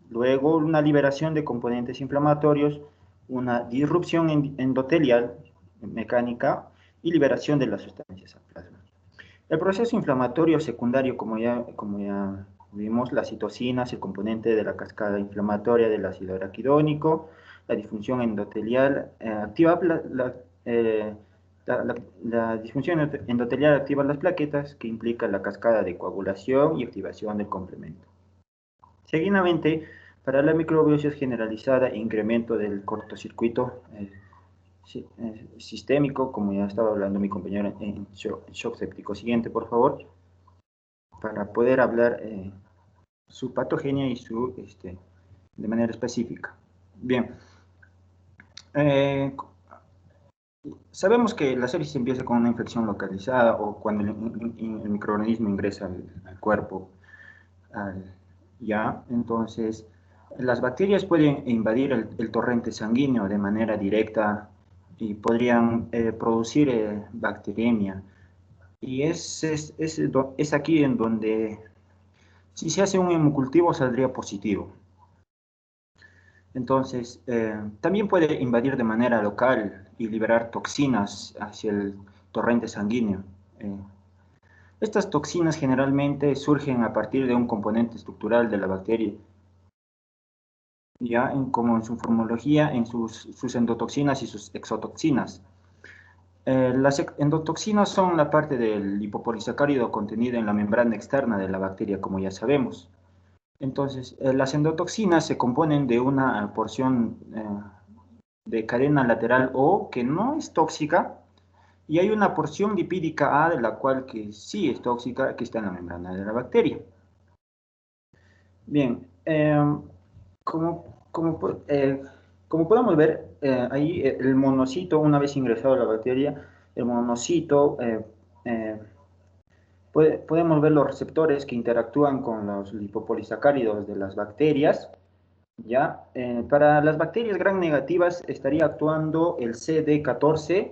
Luego una liberación de componentes inflamatorios, una disrupción endotelial mecánica y liberación de las sustancias al plasma. El proceso inflamatorio secundario, como ya vimos, las citocinas, el componente de la cascada inflamatoria del ácido araquidónico, la disfunción endotelial activa la disfunción endotelial activa las plaquetas, que implica la cascada de coagulación y activación del complemento. Seguidamente, para la microbiosis generalizada e incremento del cortocircuito sistémico, como ya estaba hablando mi compañero en shock séptico. Siguiente, por favor, para poder hablar su patogenia y de manera específica. Bien. Sabemos que la sepsis empieza con una infección localizada o cuando el microorganismo ingresa al cuerpo. ¿Ya? Entonces, las bacterias pueden invadir el torrente sanguíneo de manera directa y podrían producir bacteriemia. Y es aquí en donde, si se hace un hemocultivo, saldría positivo. Entonces, también puede invadir de manera local y liberar toxinas hacia el torrente sanguíneo. Estas toxinas generalmente surgen a partir de un componente estructural de la bacteria, ya como en su formología, en sus endotoxinas y sus exotoxinas. Las endotoxinas son la parte del lipopolisacárido contenida en la membrana externa de la bacteria, como ya sabemos. Entonces, las endotoxinas se componen de una porción de cadena lateral O que no es tóxica, y hay una porción lipídica A de la cual que sí es tóxica, que está en la membrana de la bacteria. Bien, como, como podemos ver, ahí el monocito, una vez ingresado a la bacteria, el monocito, podemos ver los receptores que interactúan con los lipopolisacáridos de las bacterias, ¿ya? Para las bacterias gram negativas estaría actuando el CD14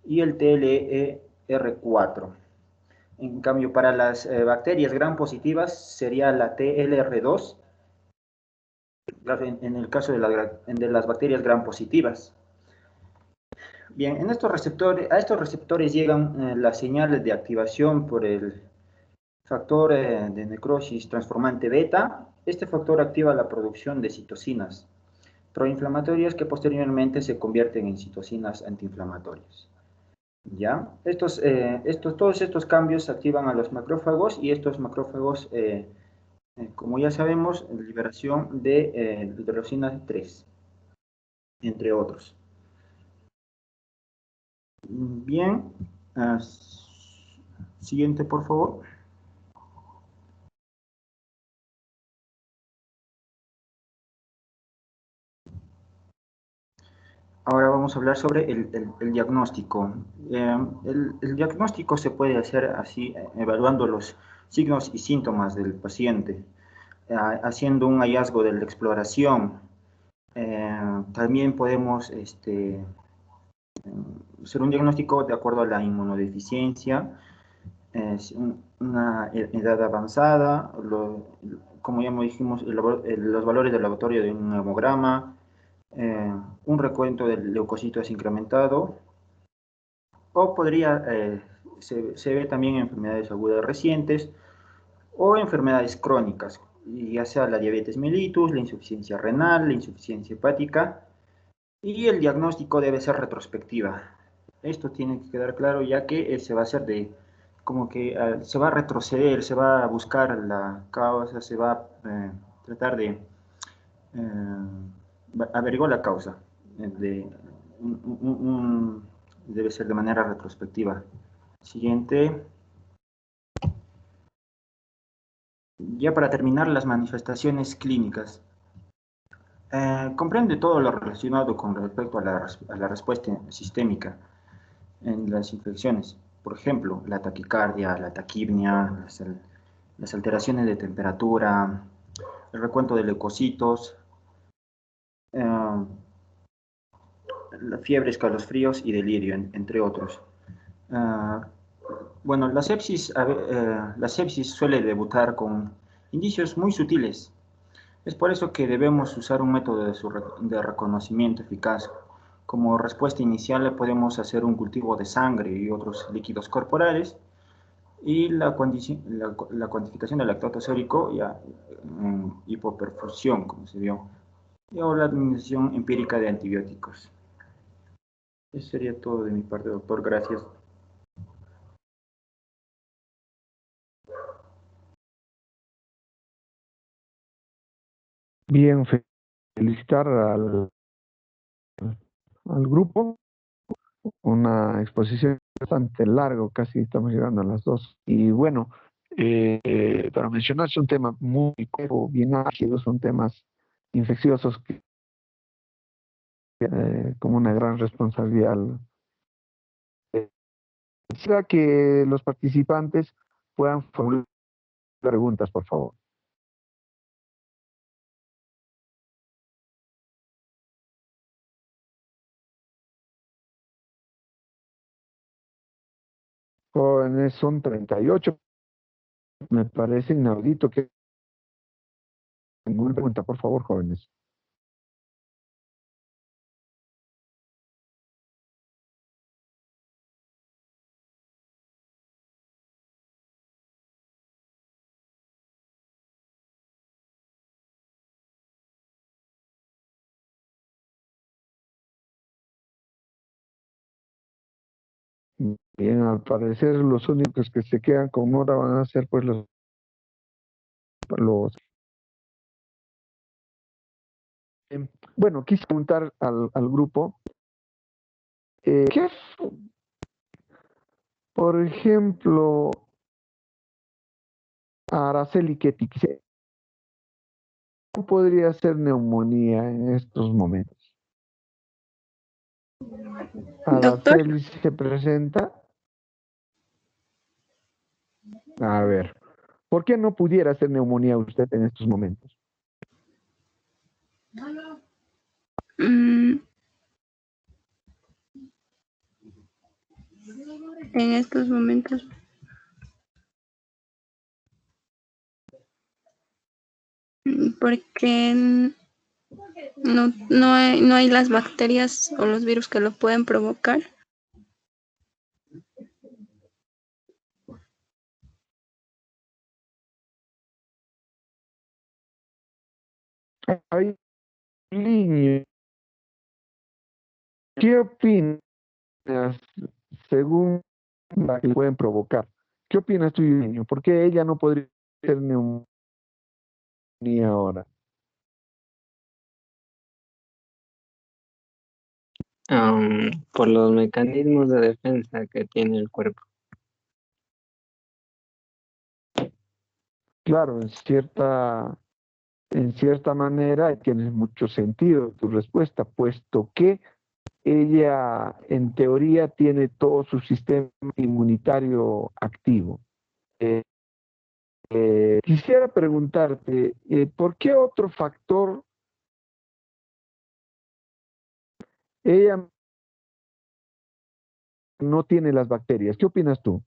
y el TLR4. En cambio, para las bacterias gram positivas sería la TLR2, en el caso de las bacterias gram positivas. Bien, a estos receptores llegan las señales de activación por el factor de necrosis transformante beta. Este factor activa la producción de citocinas proinflamatorias que posteriormente se convierten en citocinas antiinflamatorias. ¿Ya? Todos estos cambios activan a los macrófagos y estos macrófagos, como ya sabemos, liberación de interleucina 3, entre otros. Bien, siguiente por favor. Ahora vamos a hablar sobre el diagnóstico. El diagnóstico se puede hacer así, evaluando los signos y síntomas del paciente, haciendo un hallazgo de la exploración. También podemos hacer un diagnóstico de acuerdo a la inmunodeficiencia, una edad avanzada, como ya dijimos, los valores del laboratorio de un hemograma, un recuento del leucocitos incrementado, o se ve también enfermedades agudas recientes o enfermedades crónicas, ya sea la diabetes mellitus, la insuficiencia renal, la insuficiencia hepática, y el diagnóstico debe ser retrospectiva. Esto tiene que quedar claro, ya que se va a hacer como que se va a retroceder, se va a buscar la causa, se va a tratar de averiguar la causa. Debe ser de manera retrospectiva. Siguiente. Ya para terminar, las manifestaciones clínicas. Comprende todo lo relacionado con respecto a la respuesta sistémica en las infecciones. Por ejemplo, la taquicardia, la taquipnia, las alteraciones de temperatura, el recuento de leucocitos, la fiebre, escalofríos y delirio, entre otros. Bueno, la sepsis suele debutar con indicios muy sutiles. Es por eso que debemos usar un método de reconocimiento eficaz. Como respuesta inicial podemos hacer un cultivo de sangre y otros líquidos corporales, y la cuantificación del lactato sérico ya en hipoperfusión, como se vio, y ahora la administración empírica de antibióticos. Eso sería todo de mi parte, doctor. Gracias. Bien, felicitar al grupo. Una exposición bastante largo, casi estamos llegando a las 2. Y bueno, para mencionar, es un tema muy bien álgido, son temas infecciosos que como una gran responsabilidad. Quisiera que los participantes puedan formular preguntas, por favor. Jóvenes, son 38. Me parece inaudito que ninguna pregunta, por favor, jóvenes. Bien, al parecer los únicos que se quedan con hora van a ser pues los bueno, quise preguntar al grupo, ¿qué, por ejemplo, Araceli Ketty, ¿cómo podría ser neumonía en estos momentos? Doctor, Araceli se presenta. A ver, ¿por qué no pudiera ser neumonía usted en estos momentos? mm, en estos momentos, porque no hay las bacterias o los virus que lo pueden provocar. Ay, niño, ¿qué opinas según la que le pueden provocar? ¿Qué opinas tú, niño? ¿Por qué ella no podría ser neumonía ahora? Por los mecanismos de defensa que tiene el cuerpo. Claro, en cierta manera tiene mucho sentido tu respuesta, puesto que ella en teoría tiene todo su sistema inmunitario activo. Eh, Quisiera preguntarte, ¿por qué otro factor ella no tiene las bacterias? ¿Qué opinas tú?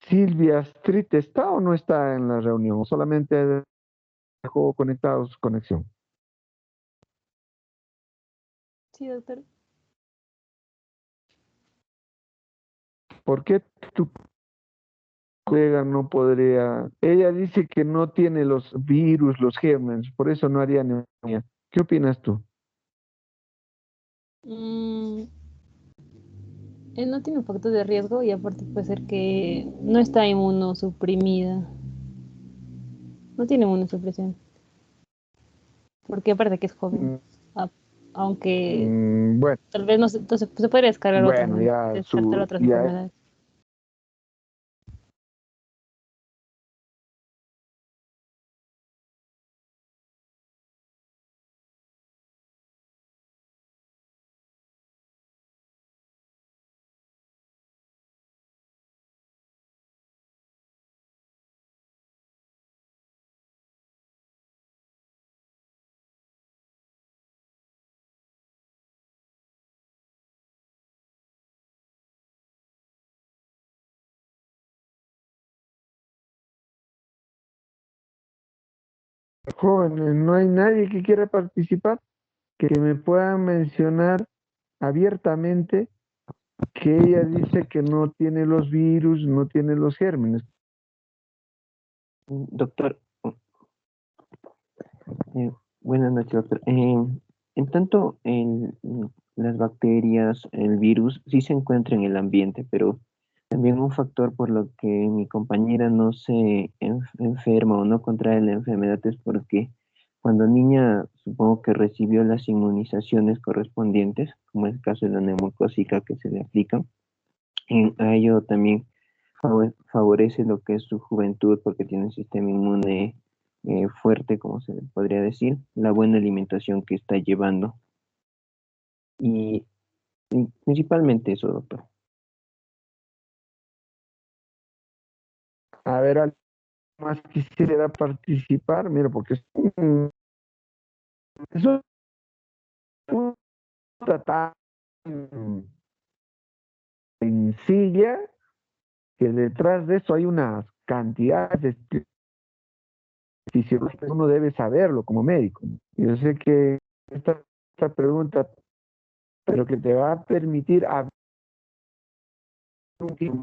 ¿Silvia Street está o no está en la reunión? ¿O solamente dejó conectado su conexión? Sí, doctor. ¿Por qué tu colega no podría? Ella dice que no tiene los virus, los gérmenes, por eso no haría neumonía. ¿Qué opinas tú? Él no tiene un factor de riesgo y aparte puede ser que no está inmunosuprimida. No tiene inmunosupresión. Porque aparte que es joven. Mm, A- Aunque Bueno, tal vez no se, entonces se podría descargar bueno, ya descartar otras ya enfermedades. jóvenes, no hay nadie que quiera participar, que me pueda mencionar abiertamente que ella dice que no tiene los virus, no tiene los gérmenes. Doctor, buenas noches, doctor. En tanto, las bacterias, el virus, sí se encuentra en el ambiente, pero también un factor por lo que mi compañera no se enferma o no contrae la enfermedad es porque Cuando niña, supongo que recibió las inmunizaciones correspondientes, como es el caso de la neumocócica que se le aplica, a ello también favorece lo que es su juventud porque tiene un sistema inmune fuerte, como se le podría decir, la buena alimentación que está llevando. Y principalmente eso, doctor. A ver, ¿alguien más quisiera participar? Mira, porque es una pregunta tan sencilla que detrás de eso hay unas cantidades de fisiología, uno debe saberlo como médico. Yo sé que esta pregunta, pero que te va a permitir hablar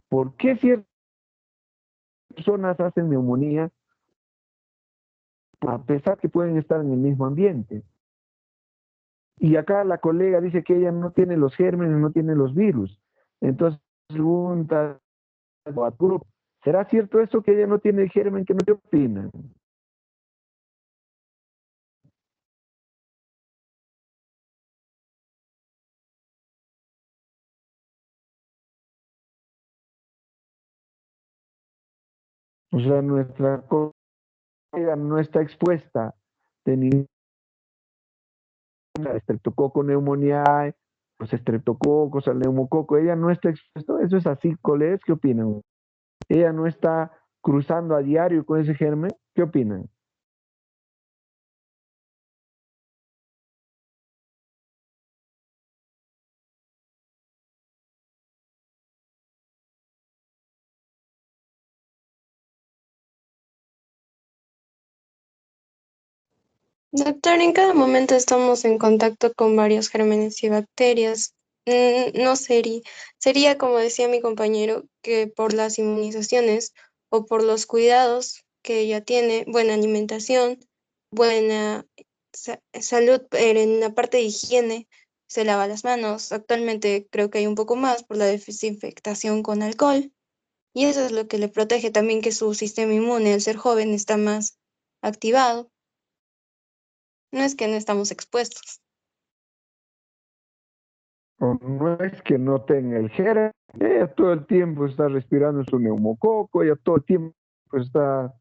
por qué ciertas personas hacen neumonía a pesar que pueden estar en el mismo ambiente. Y acá la colega dice que ella no tiene los gérmenes, no tiene los virus. Entonces pregunta, ¿será cierto eso que ella no tiene el germen? ¿Qué no te opinan? O sea, nuestra colega no está expuesta de ningún estreptococo pneumoniae, los estreptococos, al neumococo, ella no está expuesta. Eso es así, colegas, ¿qué opinan? Ella no está cruzando a diario con ese germen, ¿qué opinan? Doctor, en cada momento estamos en contacto con varios gérmenes y bacterias. No sería como decía mi compañero, que por las inmunizaciones o por los cuidados que ella tiene, buena alimentación, buena salud, pero en la parte de higiene, se lava las manos. Actualmente creo que hay un poco más por la desinfectación con alcohol. Y eso es lo que le protege también, que su sistema inmune al ser joven está más activado. No es que no estamos expuestos. O no es que no tenga el germen, ella todo el tiempo está respirando su neumococo, ella todo el tiempo está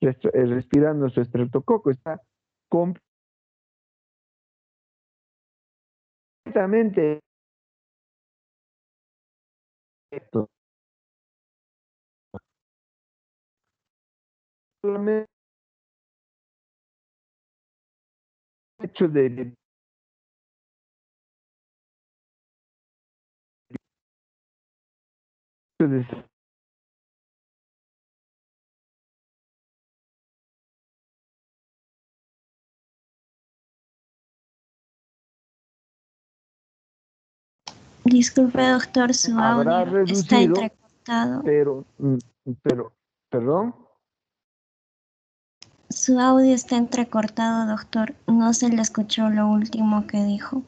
respirando su estreptococo, está completamente esto. Solamente el hecho de Disculpe, doctor, su habrá audio está reducido, entrecortado. pero, perdón. Su audio está entrecortado, doctor. No se le escuchó lo último que dijo.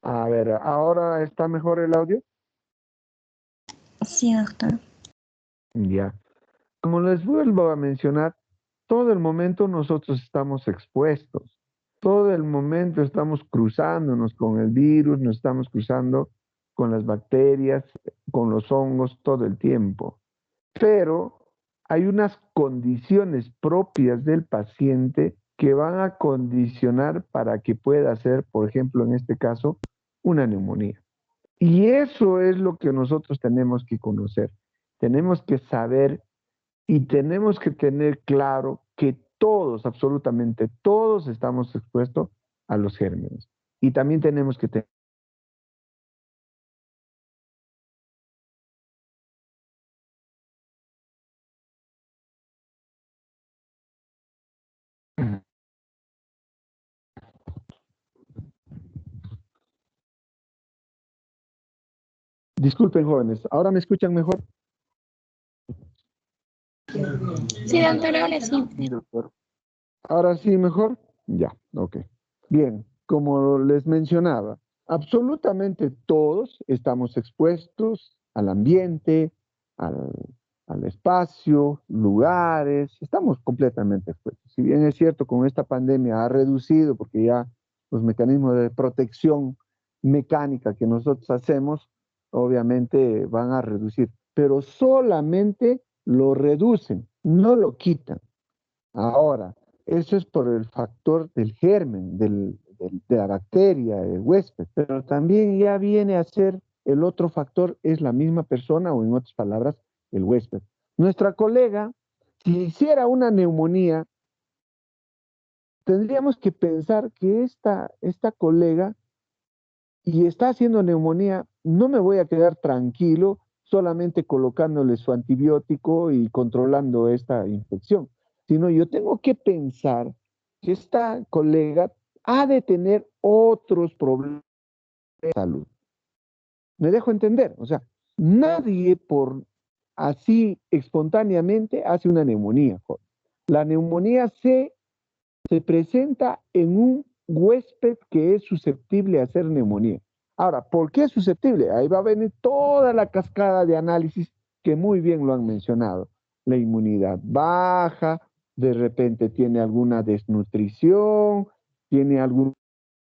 A ver, ¿ahora está mejor el audio? Sí, doctor. Ya. Como les vuelvo a mencionar, todo el momento nosotros estamos expuestos. Todo el momento estamos cruzándonos con el virus, nos estamos cruzando con las bacterias, con los hongos todo el tiempo. Pero hay unas condiciones propias del paciente que van a condicionar para que pueda hacer, por ejemplo, en este caso, una neumonía. Y eso es lo que nosotros tenemos que conocer. Tenemos que saber y tenemos que tener claro que todos, absolutamente todos, estamos expuestos a los gérmenes. Y también tenemos que tener... Disculpen, jóvenes, ¿ahora me escuchan mejor? Sí, doctor, ahora sí. Sí, doctor. ¿Ahora sí mejor? Ya, ok. Bien, como les mencionaba, absolutamente todos estamos expuestos al ambiente, al espacio, lugares, estamos completamente expuestos. Si bien es cierto, con esta pandemia ha reducido, porque ya los mecanismos de protección mecánica que nosotros hacemos, obviamente van a reducir, pero solamente lo reducen, no lo quitan. Ahora, eso es por el factor del germen, de la bacteria, del huésped, pero también ya viene a ser el otro factor, es la misma persona o en otras palabras, el huésped. Nuestra colega, si hiciera una neumonía, tendríamos que pensar que esta colega y está haciendo neumonía, no me voy a quedar tranquilo solamente colocándole su antibiótico y controlando esta infección, sino yo tengo que pensar que esta colega ha de tener otros problemas de salud. Me dejo entender, o sea, nadie por así espontáneamente hace una neumonía. Joder. La neumonía se presenta en un huésped que es susceptible a hacer neumonía. Ahora, ¿por qué es susceptible? Ahí va a venir toda la cascada de análisis que muy bien lo han mencionado. La inmunidad baja, de repente tiene alguna desnutrición, tiene alguna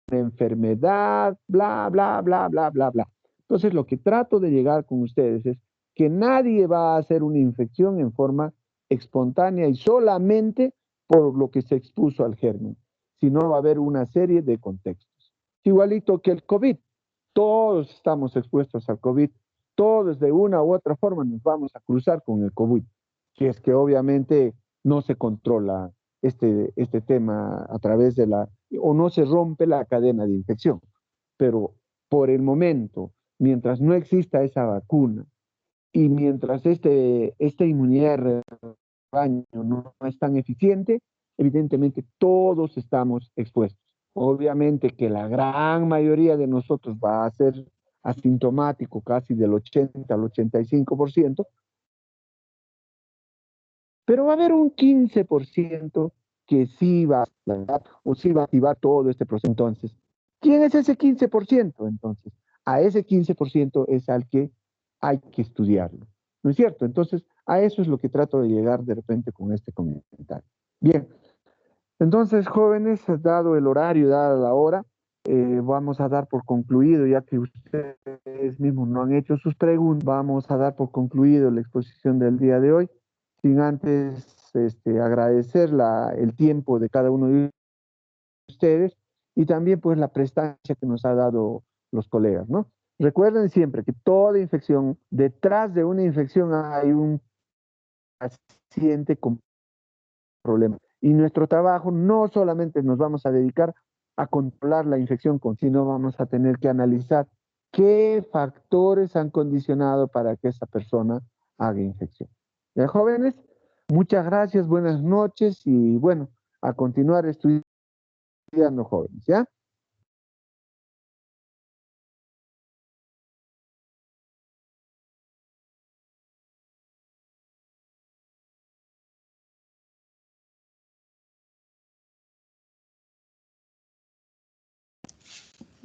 enfermedad, bla, bla, bla, bla, bla, bla. Entonces, lo que trato de llegar con ustedes es que nadie va a hacer una infección en forma espontánea y solamente por lo que se expuso al germen, sino va a haber una serie de contextos. Igualito que el COVID, todos estamos expuestos al COVID, todos de una u otra forma nos vamos a cruzar con el COVID, que es que obviamente no se controla este tema a través de o no se rompe la cadena de infección. Pero por el momento, mientras no exista esa vacuna y mientras esta inmunidad de rebaño no es tan eficiente, evidentemente todos estamos expuestos. Obviamente que la gran mayoría de nosotros va a ser asintomático, casi del 80 al 85%, pero va a haber un 15% que sí va a activar todo este proceso. Entonces, ¿quién es ese 15%? Entonces, a ese 15% es al que hay que estudiarlo. ¿No es cierto? Entonces, a eso es lo que trato de llegar de repente con este comentario. Bien, entonces, jóvenes, dado el horario, dada la hora, vamos a dar por concluido, ya que ustedes mismos no han hecho sus preguntas, vamos a dar por concluido la exposición del día de hoy, sin antes agradecer el tiempo de cada uno de ustedes y también pues la prestancia que nos ha dado los colegas, ¿no? Recuerden siempre que toda infección, detrás de una infección hay un paciente con problemas. Y nuestro trabajo no solamente nos vamos a dedicar a controlar la infección, sino vamos a tener que analizar qué factores han condicionado para que esa persona haga infección. ¿Ya, jóvenes? Muchas gracias, buenas noches y bueno, a continuar estudiando, jóvenes, ¿ya?